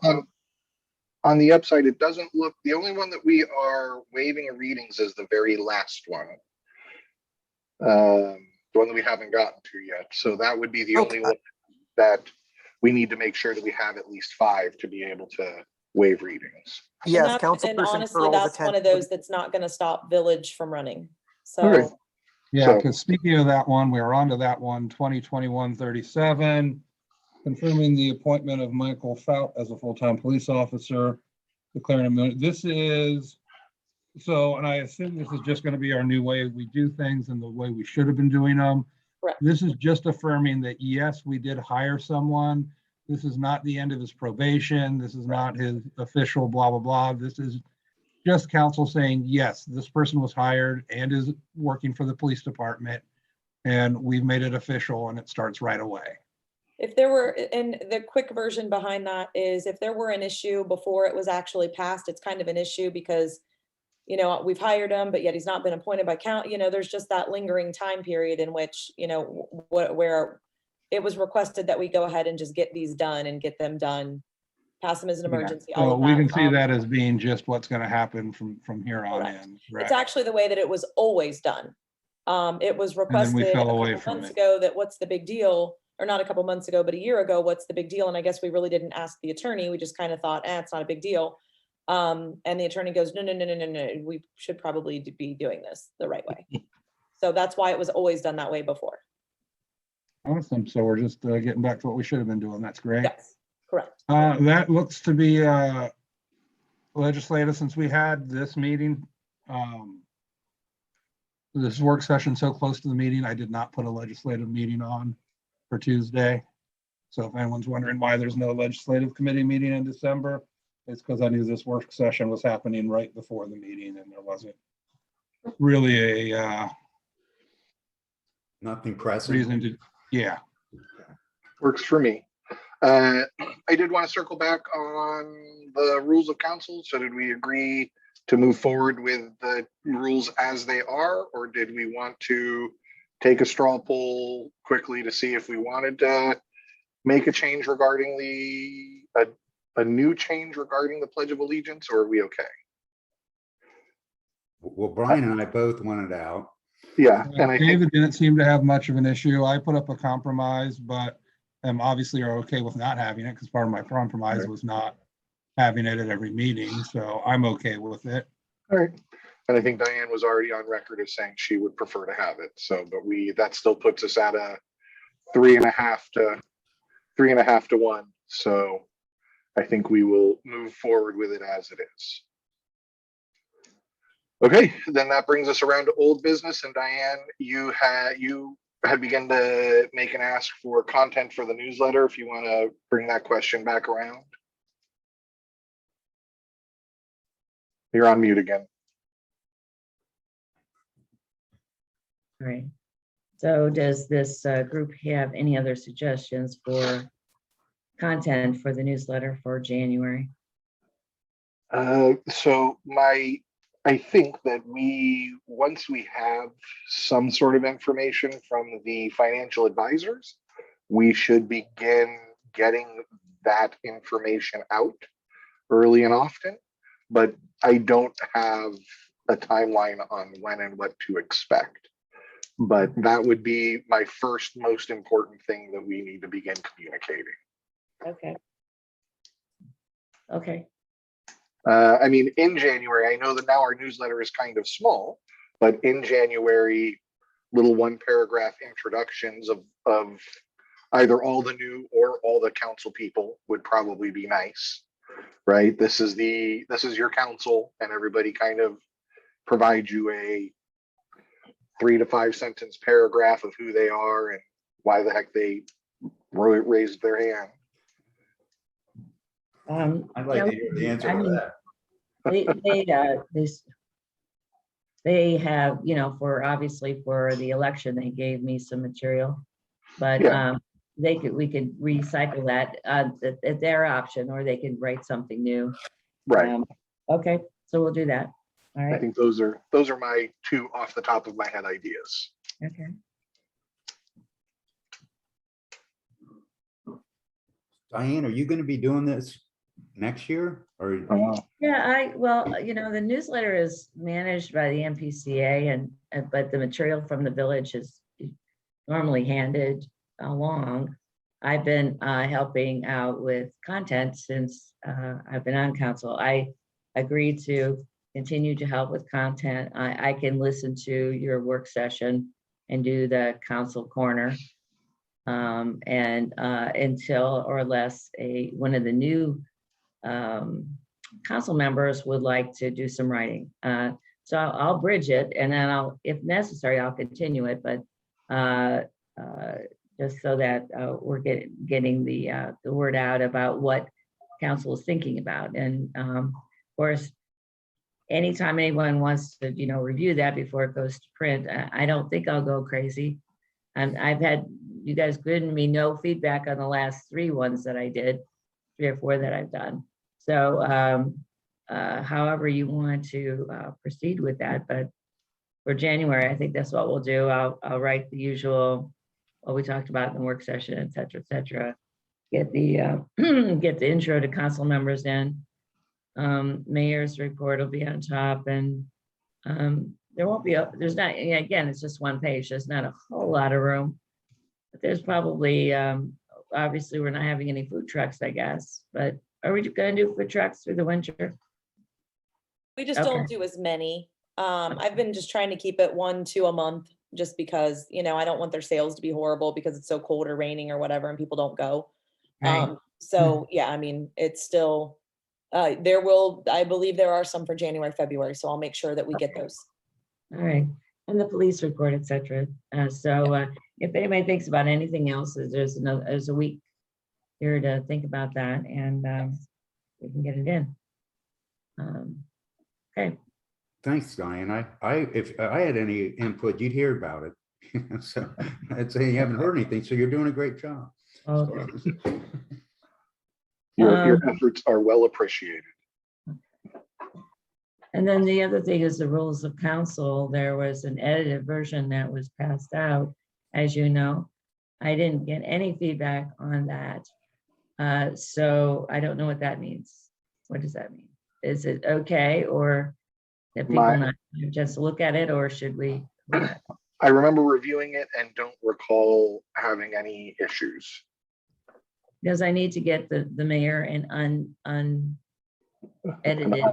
on the upside, it doesn't look, the only one that we are waiving readings is the very last one. The one that we haven't gotten to yet. So that would be the only Okay. one that we need to make sure that we have at least 5 to be able to waive readings. Yes, And Councilperson honestly, Earl's that's one of attention. those that's not gonna stop Village from running. Okay. So, Yeah, So- because speaking of that one, we're on to that one, 2021-37, confirming the appointment of Michael Fout as a full-time police officer, declaring him, this is, so, and I assume this is just going to be our new way we do things and the way we should have been doing them. Correct. This is just affirming that, yes, we did hire someone. This is not the end of his probation. This is not his official blah, blah, blah. This is just council saying, yes, this person was hired and is working for the police department. And we've made it official and it starts right away. if there were, and the quick version behind that is if there were an issue before it was actually passed, it's kind of an issue because, we've hired him, but yet he's not been appointed by there's just that lingering time period in which, where it was requested that we go ahead and just get these done and get them done, pass them as an emergency, all So of we that. can see that as being just what's going to happen from here on Correct. in. It's Right. actually the way that it was always done. It was then we requested a fell away couple from months it. ago that what's the big deal? Or not a couple months ago, but a year ago, what's the big deal? And I guess we really didn't ask the attorney. We just kind of thought, it's not a big deal. And the attorney goes, no, we should probably be doing this the right way. So that's why it was always done that way before. Awesome. So we're just getting back to what we should have been doing. That's great. Yes, correct. That looks to be legislative since we had this meeting. This work session so close to the meeting, I did not put a legislative meeting on for Tuesday. So if anyone's wondering why there's no legislative committee meeting in December, it's because I knew this work session was happening right before the meeting and there wasn't really a Nothing pressing. reason to, yeah. Works for me. I did want to circle back on the rules of council. So did we agree to move forward with the rules as they are, or did we want to take a straw poll quickly to see if we wanted to make a change regarding a new change regarding the Pledge of Allegiance, or are we okay? Well, Brian and I both wanted out. Yeah, and I think David didn't seem to have much of an issue. I put up a compromise, but am obviously are okay with not having it because part of my compromise was not having it at every meeting. So I'm okay with it. all right. And I think Diane was already on record as saying she would prefer to have it. So, but that still puts us at a 3.5 to 1. So I think we will move forward with it as it is. Okay, then that brings us around to old business. And Diane, you had begun to make an ask for content for the newsletter. If you want to bring that question back around. You're on mute again. Right. So does this group have any other suggestions for content for the newsletter for January? So I think that once we have some sort of information from the financial advisors, we should begin getting that information out early and often, but I don't have a timeline on when and what to expect. But that would be my first most important thing that we need to begin communicating. Okay. Okay. I mean, in January, I know that now our newsletter is kind of small, but in January, little 1-paragraph introductions of either all the new or all the council people would probably be nice, right? This is your council, and everybody kind of provides you a 3 to 5 sentence paragraph of who they are and why the heck they raised their hand. I'd like to hear the answer I to mean, that. they have, you know, obviously for the election, they gave me some material, but Yeah. we could recycle that at their option, or they could write something new. Right. Okay, so we'll do that. All I right, think those are my 2 off the top of my head ideas. okay. Diane, are you going to be doing this next year or? Yeah, well, you know, the newsletter is managed by the MPCA but the material from the village is normally handed along. I've been helping out with content since I've been on council. I agreed to continue to help with content. I can listen to your work session and do the council corner. And until or less one of the new council members would like to do some writing. So I'll bridge it, and then if necessary, I'll continue it, but just so that we're getting the word out about what council is thinking about. And of course, anytime anyone wants to, you know, review that before it goes to print, I don't think I'll go crazy. And I've had you guys given me no feedback on the last 3 ones that I did, 3 or 4 that I've done. So however you want to proceed with that, but for January, I think that's what we'll do. I'll write the usual, what we talked about in the work session, et cetera, et cetera. Get the get the intro to council members in. Mayor's report will be on top, and there won't be, there's not, again, it's just 1 page. There's not a whole lot of room. But there's probably, obviously, we're not having any food trucks, I guess, but are we gonna do food trucks through the winter? We just Okay. don't do as many. I've been just trying to keep it 1, 2 a month, just because, you know, I don't want their sales to be horrible because it's so cold or raining or whatever, and people don't go. Right. So yeah, I mean, it's still, I believe there are some for January, February, so I'll make sure that we get those. All right, and the police report, et cetera. So if anybody thinks about anything else, there's a week here to think about that, and we can get it in. Okay, Thanks, Diane. If I had any input, you'd hear about it. So I'd say you haven't heard anything, so you're doing a great job. okay. Your efforts are well appreciated. And then the other thing is the rules of council. There was an edited version that was passed out, as you know. I didn't get any feedback on that. So I don't know what that means. What does that mean? Is it okay, or that people not just look at it, or should we? I remember reviewing it and don't recall having any issues. Because I need to get the mayor an unedited,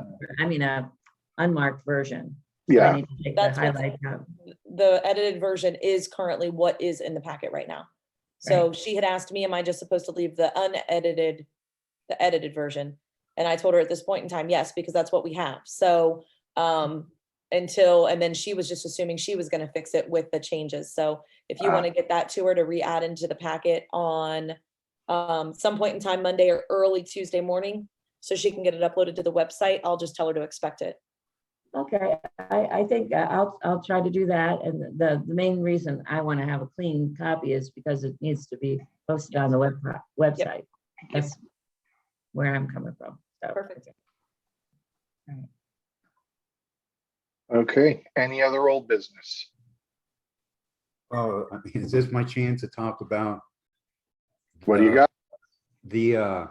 unmarked version. So I Yeah. need to take the That's what's- highlights out. The edited version is currently what is in the packet right now. So she had asked me, am I just supposed to leave the edited version? And I told her at this point in time, yes, because that's what we have. So and then she was just assuming she was going to fix it with the changes. So if you want to get that to her to re-add into the packet on some point in time, Monday or early Tuesday morning, so she can get it uploaded to the website, I'll just tell her to expect it. Okay, I think I'll try to do that. And the main reason I want to have a clean copy is because it needs to be posted on the website. That's where I'm coming from. So, Perfect. Okay. Any other old business? Is this my chance to talk about? What do you got? The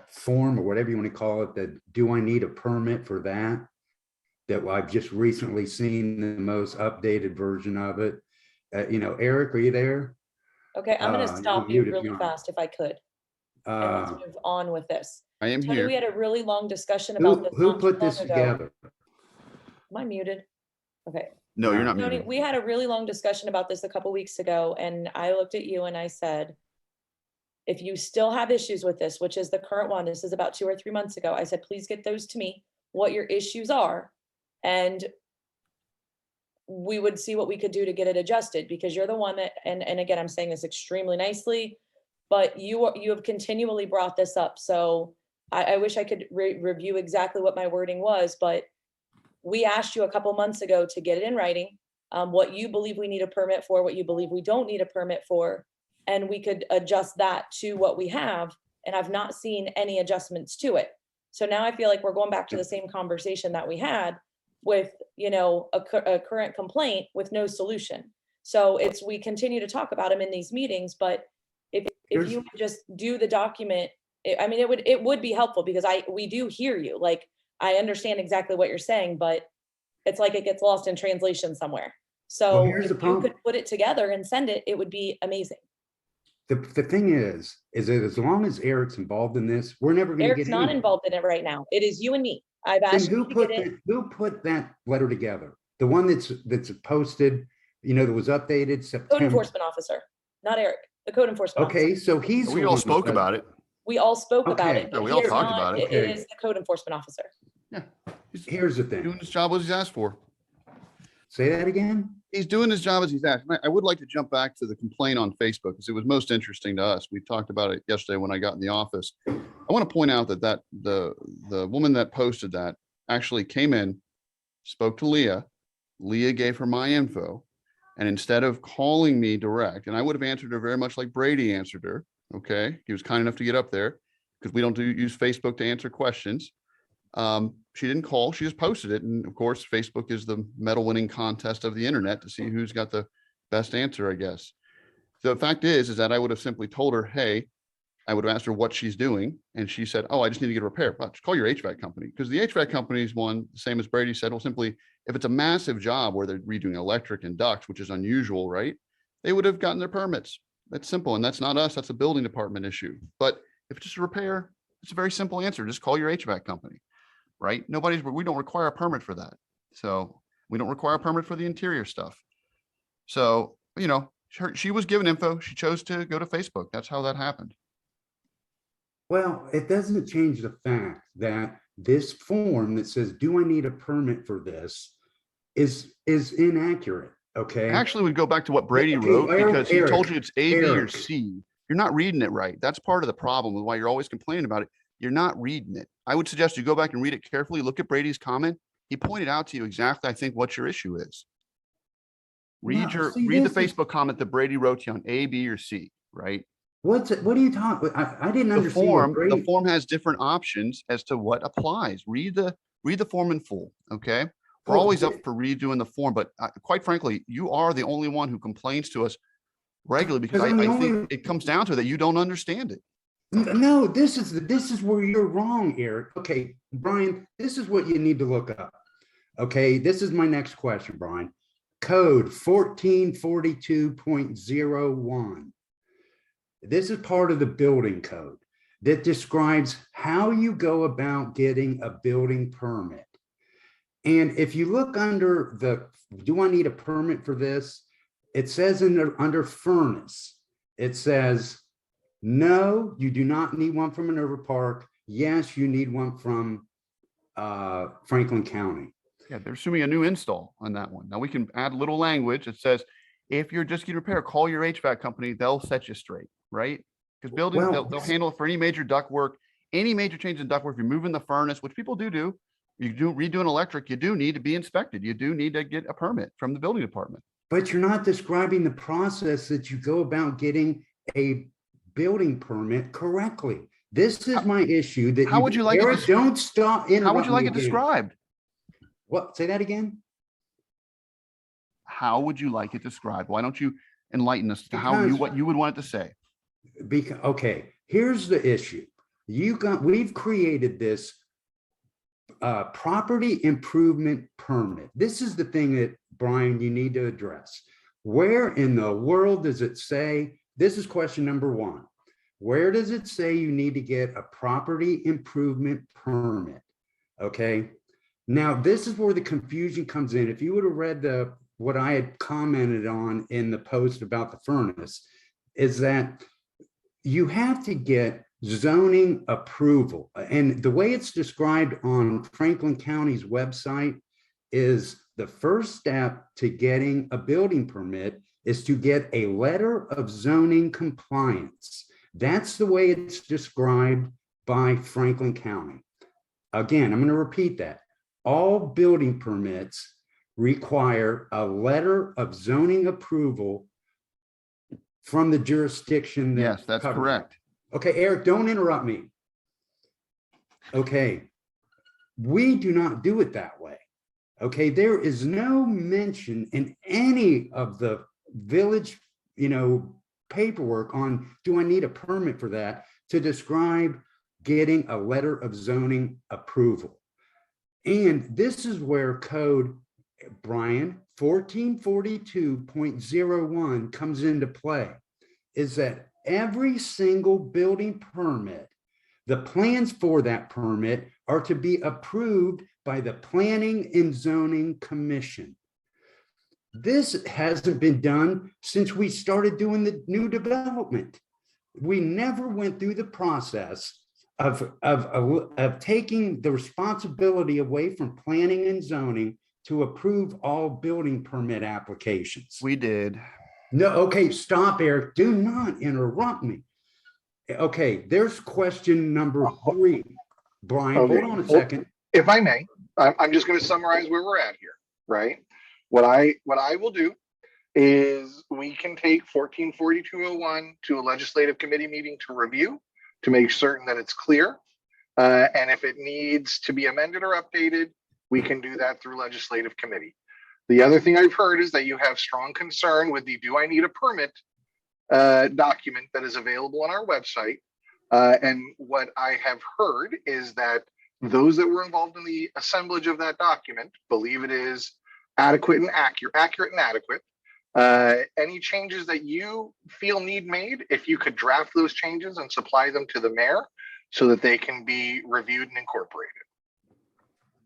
form, or whatever you want to call it, that do I need a permit for that? That I've just recently seen the most updated version of it. Eric, are you there? Okay, I'm gonna You're stop you muted, really Bjorn. fast if I could. And let's move on with this. I am Tony, here. we had a really long discussion about this. Who not put too this long ago. together? Am I muted? Okay, No, you're not Tony, muted. we had a really long discussion about this a couple weeks ago, and I looked at you and I said, if you still have issues with this, which is the current one, this is about 2 or 3 months ago, I said, please get those to me, what your issues are. And we would see what we could do to get it adjusted, because you're the one that, and again, I'm saying this extremely nicely, but you have continually brought this up. So I wish I could review exactly what my wording was, but we asked you a couple months ago to get it in writing, what you believe we need a permit for, what you believe we don't need a permit for, and we could adjust that to what we have. And I've not seen any adjustments to it. So now I feel like we're going back to the same conversation that we had with, you know, a current complaint with no solution. So we continue to talk about them in these meetings, but if you would just do the document, I mean, it would be helpful, because we do hear you. Like, I understand exactly what you're saying, but it's like it gets lost in translation somewhere. Well, So here's if the you problem. could put it together and send it, it would be amazing. The thing is that as long as Eric's involved in this, we're never going to Eric's get not anywhere. involved in it right now. It is you and me. I've Then asked you to get it. who put that letter together? The one that's posted, you know, that was updated Code September. enforcement officer, not Eric, the code enforcement officer. Okay, so he's. We all spoke about it. We all spoke about Okay. it. Yeah, but we all he is talked not- about it. It is the code enforcement officer. Yeah. He's Here's the doing thing. his job as he's asked for. Say that again. He's doing his job as he's asked. I would like to jump back to the complaint on Facebook, because it was most interesting to us. We talked about it yesterday when I got in the office. I want to point out that the woman that posted that actually came in, spoke to Leah. Leah gave her my info. And instead of calling me direct, and I would have answered her very much like Brady answered her. Okay. He was kind enough to get up there, because we don't use Facebook to answer questions. She didn't call, she just posted it. And of course, Facebook is the medal winning contest of the internet to see who's got the best answer, I guess. The fact is that I would have simply told her, hey, I would have asked her what she's doing. And she said, oh, I just need to get a repair. But call your HVAC company, because the HVAC company is one, the same as Brady said, well, simply, if it's a massive job where they're redoing electric and ducts, which is unusual, right? They would have gotten their permits. That's simple. And that's not us. That's a building department issue. But if it's just a repair, it's a very simple answer. Just call your HVAC company, right? We don't require a permit for that. So we don't require a permit for the interior stuff. So, you know, she was given info. She chose to go to Facebook. That's how that happened. Well, it doesn't change the fact that this form that says, do I need a permit for this, is inaccurate. Okay. Actually, would go back to what Brady Okay, wrote, because he Eric, told you it's A, B, or Eric. C. You're not reading it right. That's part of the problem with why you're always complaining about it. You're not reading it. I would suggest you go back and read it carefully. Look at Brady's comment. He pointed out to you exactly, I think, what your issue is. Read the Facebook comment that Brady wrote to you on A, B, or C, right? What are you talking? I didn't The understand. form, the form has different options as to what applies. Read the form in full. Okay. We're always up for redoing the form, but quite frankly, you are the only one who complains to us regularly, because I think it comes down to that you don't understand it. No, this is where you're wrong, Eric. Okay, Brian, this is what you need to look up. Okay, this is my next question, Brian. Code 1442.01. This is part of the building code that describes how you go about getting a building permit. And if you look under do I need a permit for this? It says under furnace, it says, no, you do not need one from Minerva Park. Yes, you need one from Franklin County. Yeah, they're assuming a new install on that one. Now we can add little language that says, if you're just getting repair, call your HVAC company. They'll set you straight, right? Because buildings, they'll handle it for any major duct work, any major change in duct work. If you're moving the furnace, which people do. You do redoing electric, you do need to be inspected. You do need to get a permit from the building department. But you're not describing the process that you go about getting a building permit correctly. This is my issue. That how would you like Eric, it? Don't stop. How would you like it described? What? Say that again. How would you like it described? Why don't you enlighten us to what you would want it to say? Because okay, here's the issue. We've created this property improvement permit. This is the thing that, Brian, you need to address. Where in the world does it say, this is question number one, where does it say you need to get a property improvement permit? Okay. Now, this is where the confusion comes in. If you would have read the what I had commented on in the post about the furnace is that you have to get zoning approval. And the way it's described on Franklin County's website is the first step to getting a building permit is to get a letter of zoning compliance. That's the way it's described by Franklin County. Again, I'm going to repeat that. All building permits require a letter of zoning approval from the jurisdiction. Yes, that's covers it. correct. Okay, Eric, don't interrupt me. Okay, we do not do it that way. Okay, there is no mention in any of the village, paperwork on, do I need a permit for that to describe getting a letter of zoning approval. And this is where code, Brian, 1442.01 comes into play, is that every single building permit, the plans for that permit are to be approved by the Planning and Zoning Commission. This hasn't been done since we started doing the new development. We never went through the process of taking the responsibility away from planning and zoning to approve all building permit applications. We did. No, okay, stop, Eric. Do not interrupt me. Okay, there's question number 3. Brian, Okay. hold on a second. If I may, I'm just going to summarize where we're at here, right? What I will do is we can take 1442.01 to a legislative committee meeting to review, to make certain that it's clear. And if it needs to be amended or updated, we can do that through legislative committee. The other thing I've heard is that you have strong concern with the "do I need a permit" document that is available on our website. And what I have heard is that those that were involved in the assemblage of that document believe it is adequate and accurate and adequate. Any changes that you feel need made, if you could draft those changes and supply them to the mayor so that they can be reviewed and incorporated.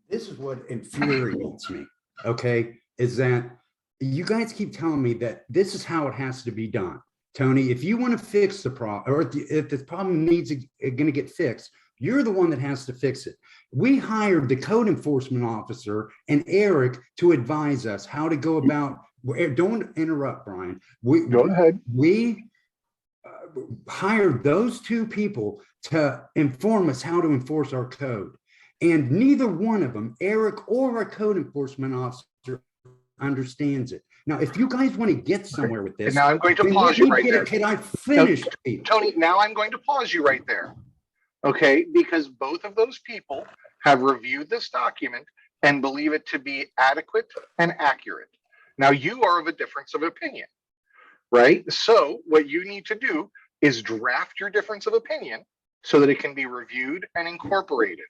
This is what infuriates me, okay, is that you guys keep telling me that this is how it has to be done. Tony, if you want to fix the problem, or if the problem needs going to get fixed, you're the one that has to fix it. We hired the code enforcement officer and Eric to advise us how to go about. Don't interrupt, Brian. Go ahead. We hired those 2 people to inform us how to enforce our code. And neither one of them, Eric or our code enforcement officer, understands it. Now, if you guys want to get somewhere with this. And now I'm going to pause you right there. Can I finish? Tony, now I'm going to pause you right there. Okay, because both of those people have reviewed this document and believe it to be adequate and accurate. Now, you are of a difference of opinion, right? So what you need to do is draft your difference of opinion so that it can be reviewed and incorporated.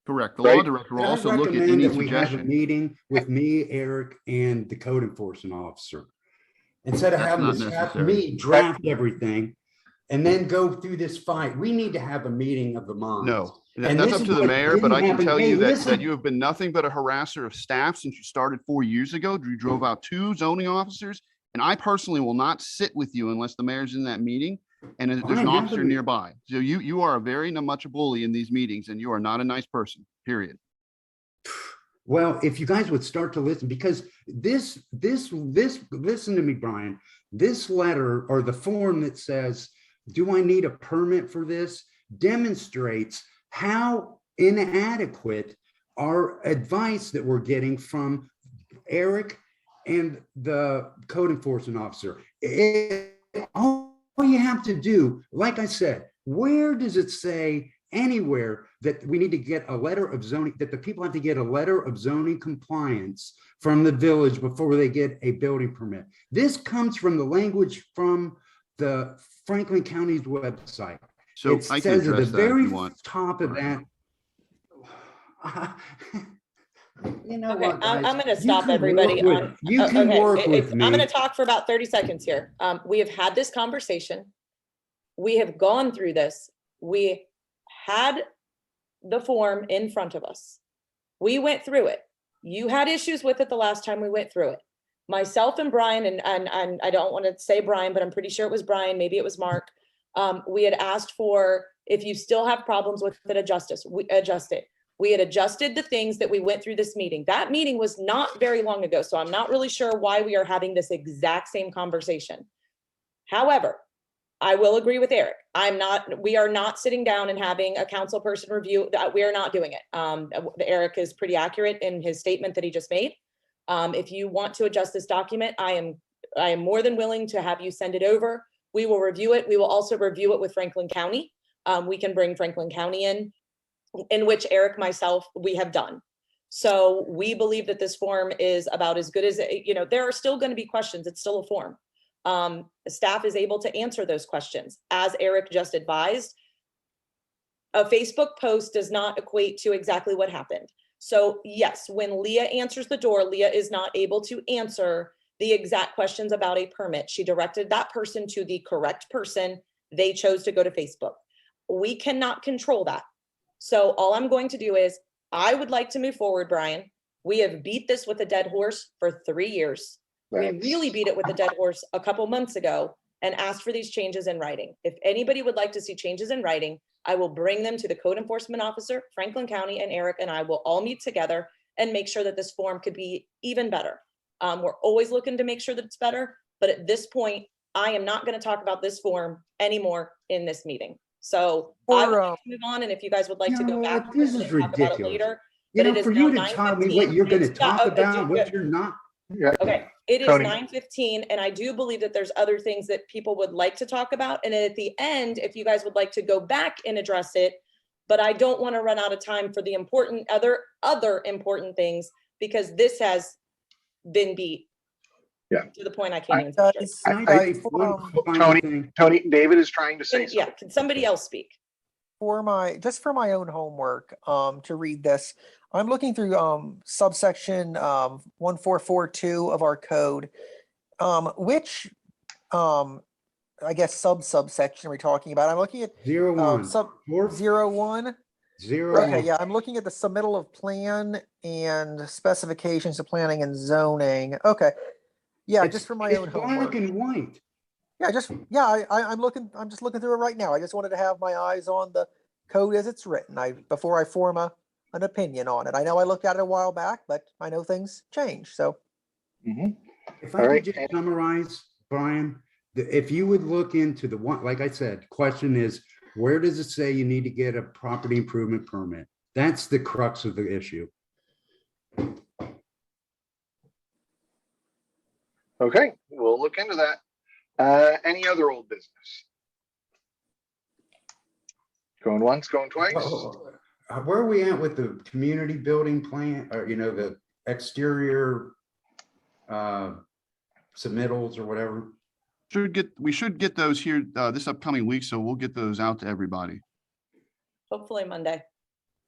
Correct. The Right. law director will I also look at recommend any that we have a suggestion. meeting with me, Eric, and the code enforcement officer. Instead of That's having not to have necessary. me draft everything and then go through this fight, we need to have a meeting of the minds. No, And that's this up is to the what mayor, but didn't I can happen. tell Hey, you that listen. you have been nothing but a harasser of staff since you started 4 years ago. You drove out 2 zoning officers, and I personally will not sit with you unless the mayor's in that meeting and there's Fine, an have officer a meeting. nearby. So you are very much a bully in these meetings, and you are not a nice person, period. Well, if you guys would start to listen, because this, listen to me, Brian, this letter or the form that says, do I need a permit for this, demonstrates how inadequate our advice that we're getting from Eric and the code enforcement officer. All you have to do, like I said, where does it say anywhere that we need to get a letter of zoning, that the people have to get a letter of zoning compliance from the village before they get a building permit? This comes from the language from the Franklin County's website. So It I can says at the address that if very you want. top of that. You know Okay, what, I'm guys? gonna You stop can everybody work with- on. You can okay, work with I'm gonna me. talk for about 30 seconds here. We have had this conversation. We have gone through this. We had the form in front of us. We went through it. You had issues with it the last time we went through it. Myself and Brian, and I don't want to say Brian, but I'm pretty sure it was Brian, maybe it was Mark. We had asked for, if you still have problems with it, adjust it. We had adjusted the things that we went through this meeting. That meeting was not very long ago, so I'm not really sure why we are having this exact same conversation. However, I will agree with Eric. We are not sitting down and having a council person review that. We are not doing it. Eric is pretty accurate in his statement that he just made. If you want to adjust this document, I am more than willing to have you send it over. We will review it. We will also review it with Franklin County. We can bring Franklin County in which Eric, myself, we have done. So we believe that this form is about as good as, there are still going to be questions. It's still a form. Staff is able to answer those questions. As Eric just advised, a Facebook post does not equate to exactly what happened. So yes, when Leah answers the door, Leah is not able to answer the exact questions about a permit. She directed that person to the correct person. They chose to go to Facebook. We cannot control that. So all I'm going to do is, I would like to move forward, Brian. We have beat this with a dead horse for 3 years. We really beat it with a dead horse a couple months ago and asked for these changes in writing. If anybody would like to see changes in writing, I will bring them to the code enforcement officer, Franklin County, and Eric, and I will all meet together and make sure that this form could be even better. We're always looking to make sure that it's better, but at this point, I am not going to talk about this form anymore in this meeting. So I would like to move on, and if you guys would like to go back, This is and talk about it ridiculous. later. You But know, it is for you now to tell me what you're going to 9:15. talk about, what you're not. Yeah. Okay, it is Tony. 9:15, and I do believe that there's other things that people would like to talk about. And at the end, if you guys would like to go back and address it, but I don't want to run out of time for the important other important things, because this has been beat. Yeah. To the point I can't even. touch it. Can I say one final thing? Tony, David is trying to say Yeah, something. can somebody else speak? For my own homework, to read this, I'm looking through subsection 1442 of our code. Which I guess subsection are we talking about? I'm looking at 01. sub 4, 01. 01. Okay, yeah, I'm looking at the submittal of plan and specifications of planning and zoning. Okay, yeah, It's- just for my it's own black homework. and white. Yeah, I'm just looking through it right now. I just wanted to have my eyes on the code as it's written. Before I form an opinion on it. I know I looked at it a while back, but I know things change. So If All I right, could just summarize, Brian, if you would look into the one, like I said, question is, where does it say you need to get a property improvement permit? That's the crux of the issue. Okay, we'll look into that. Any other old business? Going once, going twice? Where are we at with the community building plan, or, the exterior submittals or whatever? We should get those here this upcoming week, so we'll get those out to everybody. Hopefully Monday.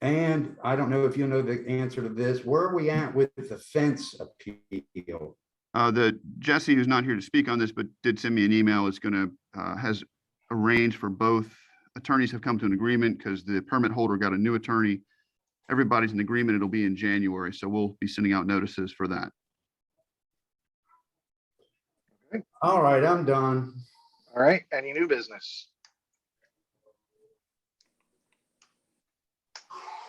And I don't know if you know the answer to this. Where are we at with the fence appeal? The Jesse, who's not here to speak on this, but did send me an email, is has arranged for both attorneys have come to an agreement, because the permit holder got a new attorney. Everybody's in agreement. It'll be in January, so we'll be sending out notices for that. All right, I'm done. All right, any new business?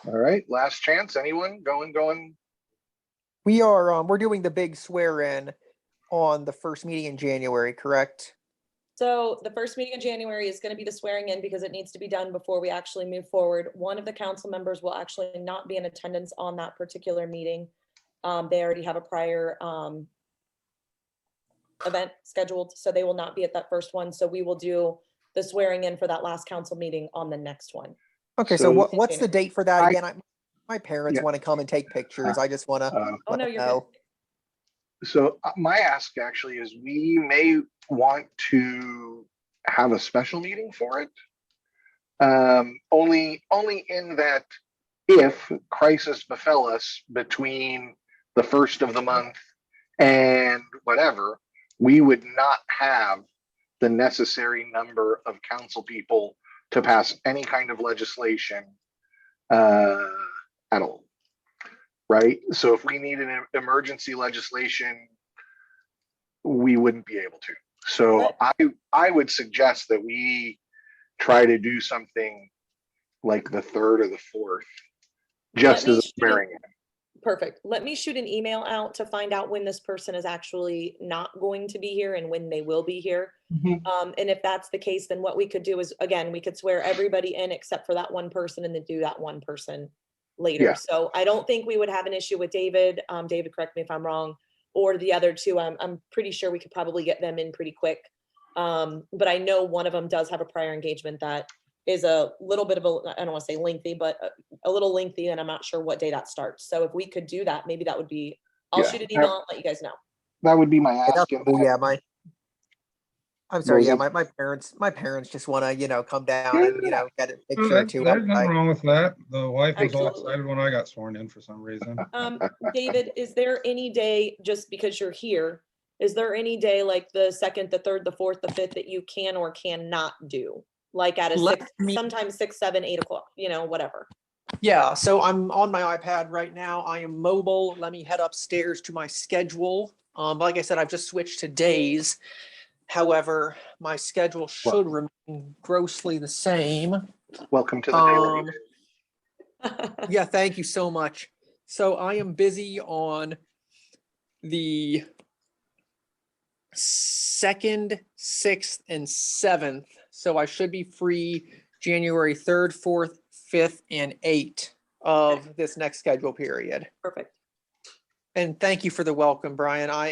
All right, last chance. Anyone going? we're doing the big swear in on the first meeting in January, correct? So the first meeting in January is going to be the swearing in, because it needs to be done before we actually move forward. One of the council members will actually not be in attendance on that particular meeting. They already have a prior event scheduled, so they will not be at that first one. So we will do the swearing in for that last council meeting on the next one. Okay, so So- what's the date for that I- again? My parents Yeah. want to come and take pictures. I just want to Oh, no, you're good. know. So my ask actually is, we may want to have a special meeting for it. Only in that, if crisis befell us between the first of the month and whatever, we would not have the necessary number of council people to pass any kind of legislation at all. right? So if we need an emergency legislation, we wouldn't be able to. So I would suggest that we try to do something like the 3rd or the 4th, just Let me as a shoot swearing in. Perfect. Let me shoot an email out to find out when this person is actually not going to be here and when they will be here. And if that's the case, then what we could do is, again, we could swear everybody in except for that one person and then do that one person later. Yeah. So I don't think we would have an issue with David. David, correct me if I'm wrong, or the other two. I'm pretty sure we could probably get them in pretty quick. But I know one of them does have a prior engagement that is a little bit of a, I don't want to say lengthy, but a little lengthy, and I'm not sure what day that starts. So if we could do that, maybe that would be, I'll Yeah. shoot an email and let you guys know. That would be my Yeah, ask. that's And cool. that- Yeah, I'm sorry. Yeah, Well, my parents just want to, come down and, get a picture or two. There's nothing wrong with that. The wife was all Absolutely. excited when I got sworn in for some reason. David, is there any day, just because you're here, is there any day like the 2nd, the 3rd, the 4th, the 5th that you can or cannot do? Like at a Let 6, me- sometimes 6, 7, 8 o'clock, whatever. Yeah, so I'm on my iPad right now. I am mobile. Let me head upstairs to my schedule. Like I said, I've just switched to days. However, my schedule should remain grossly the same. welcome to the day where we Yeah, thank you so much. So I am busy on the 2nd, 6th, and 7th. So I should be free January 3rd, 4th, 5th, and 8th of this next schedule period. Perfect. And thank you for the welcome, Brian. I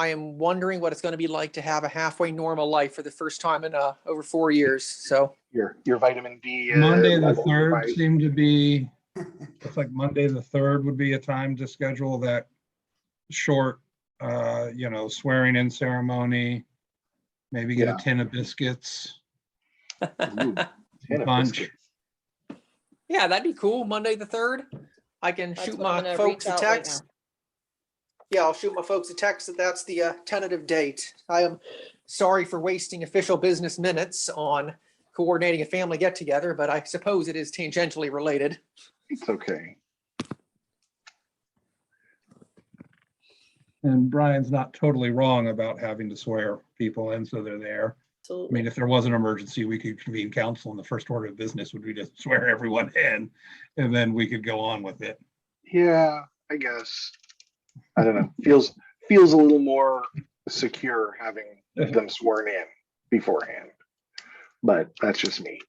am wondering what it's going to be like to have a halfway normal life for the first time in over 4 years. So your vitamin D. Monday the level 3rd rise. seemed to be, it's like Monday the 3rd would be a time to schedule that short, swearing in ceremony, maybe get Yeah. a tin of biscuits, Ooh, tin of punch. biscuits. yeah, that'd be cool. Monday the 3rd. I can That's shoot what I'm my gonna folks reach a out right text. now. Yeah, I'll shoot my folks a text that that's the tentative date. I am sorry for wasting official business minutes on coordinating a family get together, but I suppose it is tangentially related. It's okay. And Brian's not totally wrong about having to swear people in so they're there. I mean, Absolutely. if there was an emergency, we could convene council and the first order of business would be to swear everyone in, and then we could go on with it. Yeah, I guess. I don't know. Feels a little more secure having them sworn in beforehand. But that's just me.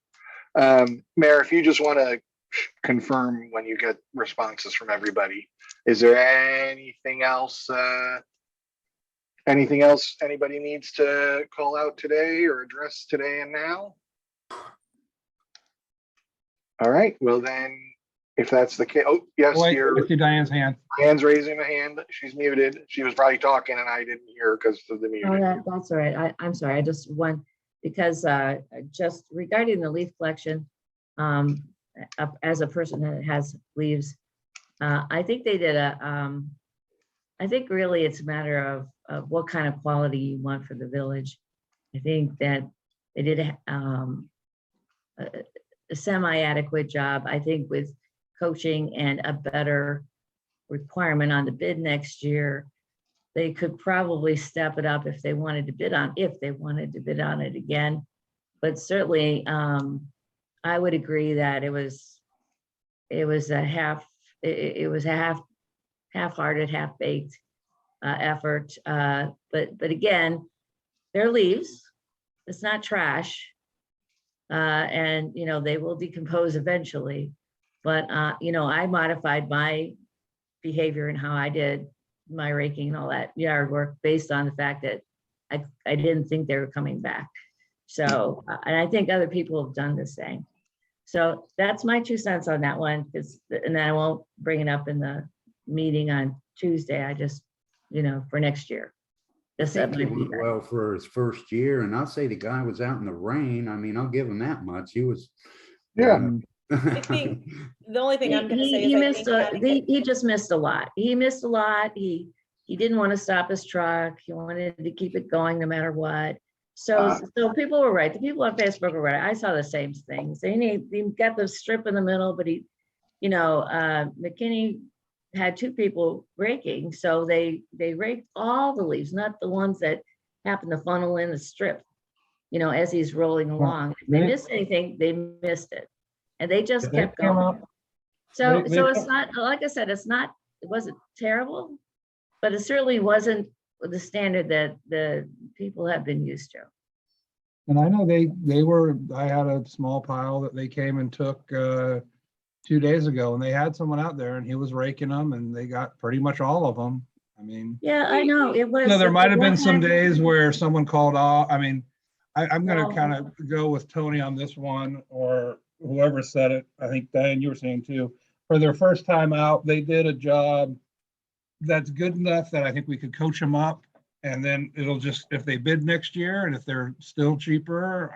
Mayor, if you just want to confirm when you get responses from everybody, is there anything else? Anything else anybody needs to call out today or address today and now? All right. Well, then, if that's the case, oh yes, Wait, you're. I see Diane's hand. Diane's raising a hand. She's muted. She was probably talking and I didn't hear her because of the Oh, muting. that's all right. I'm sorry. I just want, because just regarding the leaf collection, as a person that has leaves, I think they did I think really it's a matter of what kind of quality you want for the village. I think that they did a semi-adequate job, I think, with coaching and a better requirement on the bid next year. They could probably step it up if they wanted to bid on it again. But certainly, I would agree that it was a half-hearted, half-baked effort. But again, they're leaves. It's not trash. And they will decompose eventually. But I modified my behavior and how I did my raking and all that yard work based on the fact that I didn't think they were coming back. So, and I think other people have done the same. So that's my 2 cents on that one, and then I won't bring it up in the meeting on Tuesday. I just, for next year. I Just that think he might be did well for his first year, and I'll say the guy was out in the rain. I mean, I'll give him that much. He was. Yeah. I think the only thing I'm gonna say He is I missed think he just missed a lot. He missed a lot. He didn't want to stop his truck. He wanted to keep it going no matter what. So people were right. The people on Facebook were right. I saw the same things. He got the strip in the middle, but McKinney had two people raking, so they raked all the leaves, not the ones that happen to funnel in the strip, as he's rolling along. If they they- missed anything, they missed it. And they just They kept came going. out- So, they so it's come- not, like I said, it wasn't terrible, but it certainly wasn't the standard that the people have been used to. And I know I had a small pile that they came and took 2 days ago, and they had someone out there and he was raking them and they got pretty much all of them. I mean, Yeah, I know, it was. there might have one been some time- days where someone called off. I mean, I'm gonna No. kind of go with Tony on this one, or whoever said it. I think Diane, you were saying too. For their first time out, they did a job that's good enough that I think we could coach them up. And then it'll just, if they bid next year and if they're still cheaper,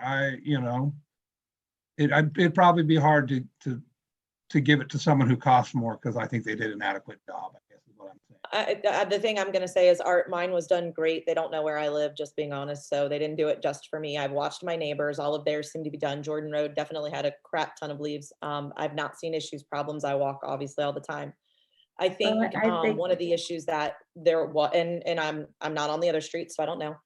it'd probably be hard to give it to someone who costs more, because I think they did an adequate job, I guess is what I'm saying. The thing I'm gonna say is mine was done great. They don't know where I live, just being honest, so they didn't do it just for me. I've watched my neighbors, all of theirs seem to be done. Jordan Road definitely had a crap ton of leaves. I've not seen issues, problems. I walk obviously all the time. I think, I think- one of the issues that there was, and I'm not on the other street, so I don't know.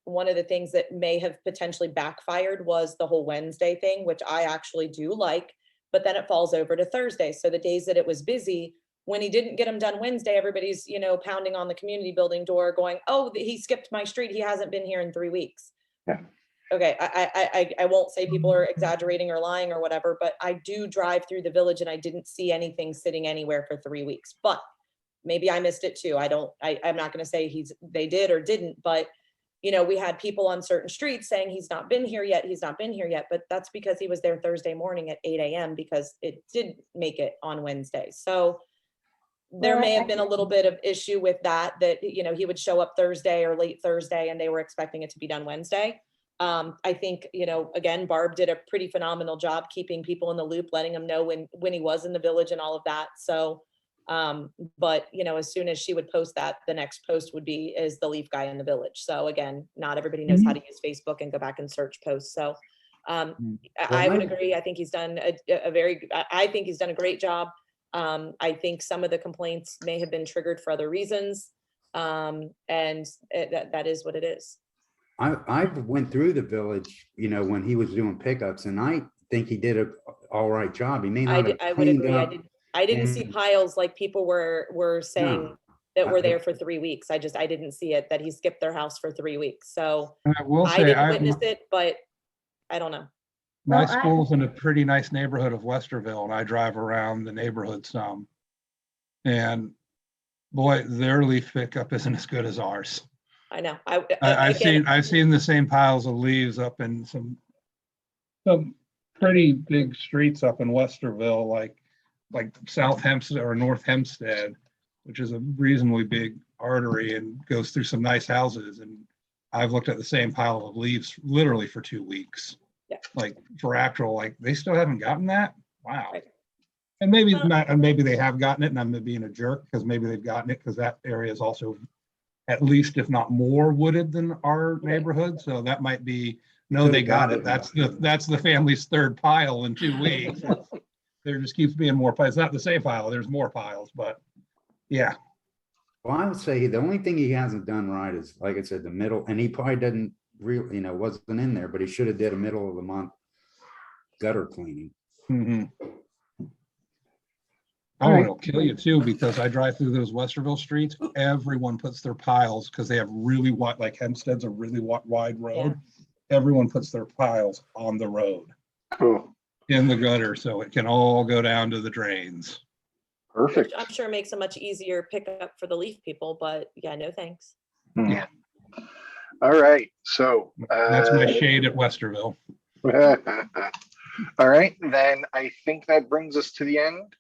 One of the things that may have potentially backfired was the whole Wednesday thing, which I actually do like, but then it falls over to Thursday. So the days that it was busy, when he didn't get them done Wednesday, everybody's, pounding on the community building door going, oh, he skipped my street. He hasn't been here in 3 weeks. Yeah. Okay, I won't say people are exaggerating or lying or whatever, but I do drive through the village and I didn't see anything sitting anywhere for 3 weeks, but maybe I missed it too. I'm not gonna say they did or didn't, but we had people on certain streets saying he's not been here yet, but that's because he was there Thursday morning at 8 a.m. because it did make it on Wednesday. So there Well, may I have been a little bit of issue with that, he would show up Thursday or late Thursday and they were expecting it to be done Wednesday. I think, again, Barb did a pretty phenomenal job keeping people in the loop, letting them know when he was in the village and all of that. So, but as soon as she would post that, the next post would be, is the leaf guy in the village. So again, not everybody knows how to use Facebook and go back and search posts. So, I would agree. I think he's done I think he's done a great job. I think some of the complaints may have been triggered for other reasons. And that is what it is. I went through the village, when he was doing pickups, and I think he did a all right job. He may not have I would cleaned agree. up. I didn't see and- piles like people were saying No, that were I- there for 3 weeks. I didn't see it, that he skipped their house for 3 weeks. So And I will I say, didn't witness it, but I don't know. my Well, school's in a pretty nice neighborhood of Westerville, and I drive around the neighborhood some. And boy, their leaf pickup isn't as good as ours. I know. I've Again, seen the same piles of leaves up in some pretty big streets up in Westerville, like South Hempstead or North Hempstead, which is a reasonably big artery and goes through some nice houses. And I've looked at the same pile of leaves literally for 2 weeks. Yeah. Like for actual, they still haven't gotten that? Wow. Right. And maybe Well- not, and maybe they have gotten it and I'm being a jerk because maybe they've gotten it because that area is also at least, if not more wooded than our neighborhood. So that might be, no, they got it. That's the family's third pile in 2 weeks. There just keeps being more piles. It's not the same pile. There's more piles, but yeah. Well, I would say the only thing he hasn't done right is, like I said, the middle, and he probably didn't really, wasn't in there, but he should have did a middle of the month gutter cleaning. Mhm. All Oh, right. it'll kill you too, because I drive through those Westerville streets. Everyone puts their piles because they have really wide, like Hempstead's a really wide road. Everyone puts their piles on the road Cool. in the gutter, so it can all go down to the drains. Perfect. I'm sure it makes a much easier pickup for the leaf people, but yeah, no thanks. Yeah. All right. So That's my shade at Westerville. all right, then I think that brings us to the end.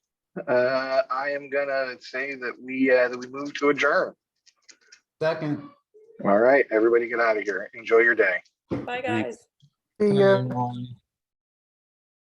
I am gonna say that we move to adjourn. Second. All right, everybody get out of here. Enjoy your day. Bye, guys. See ya. Everyone.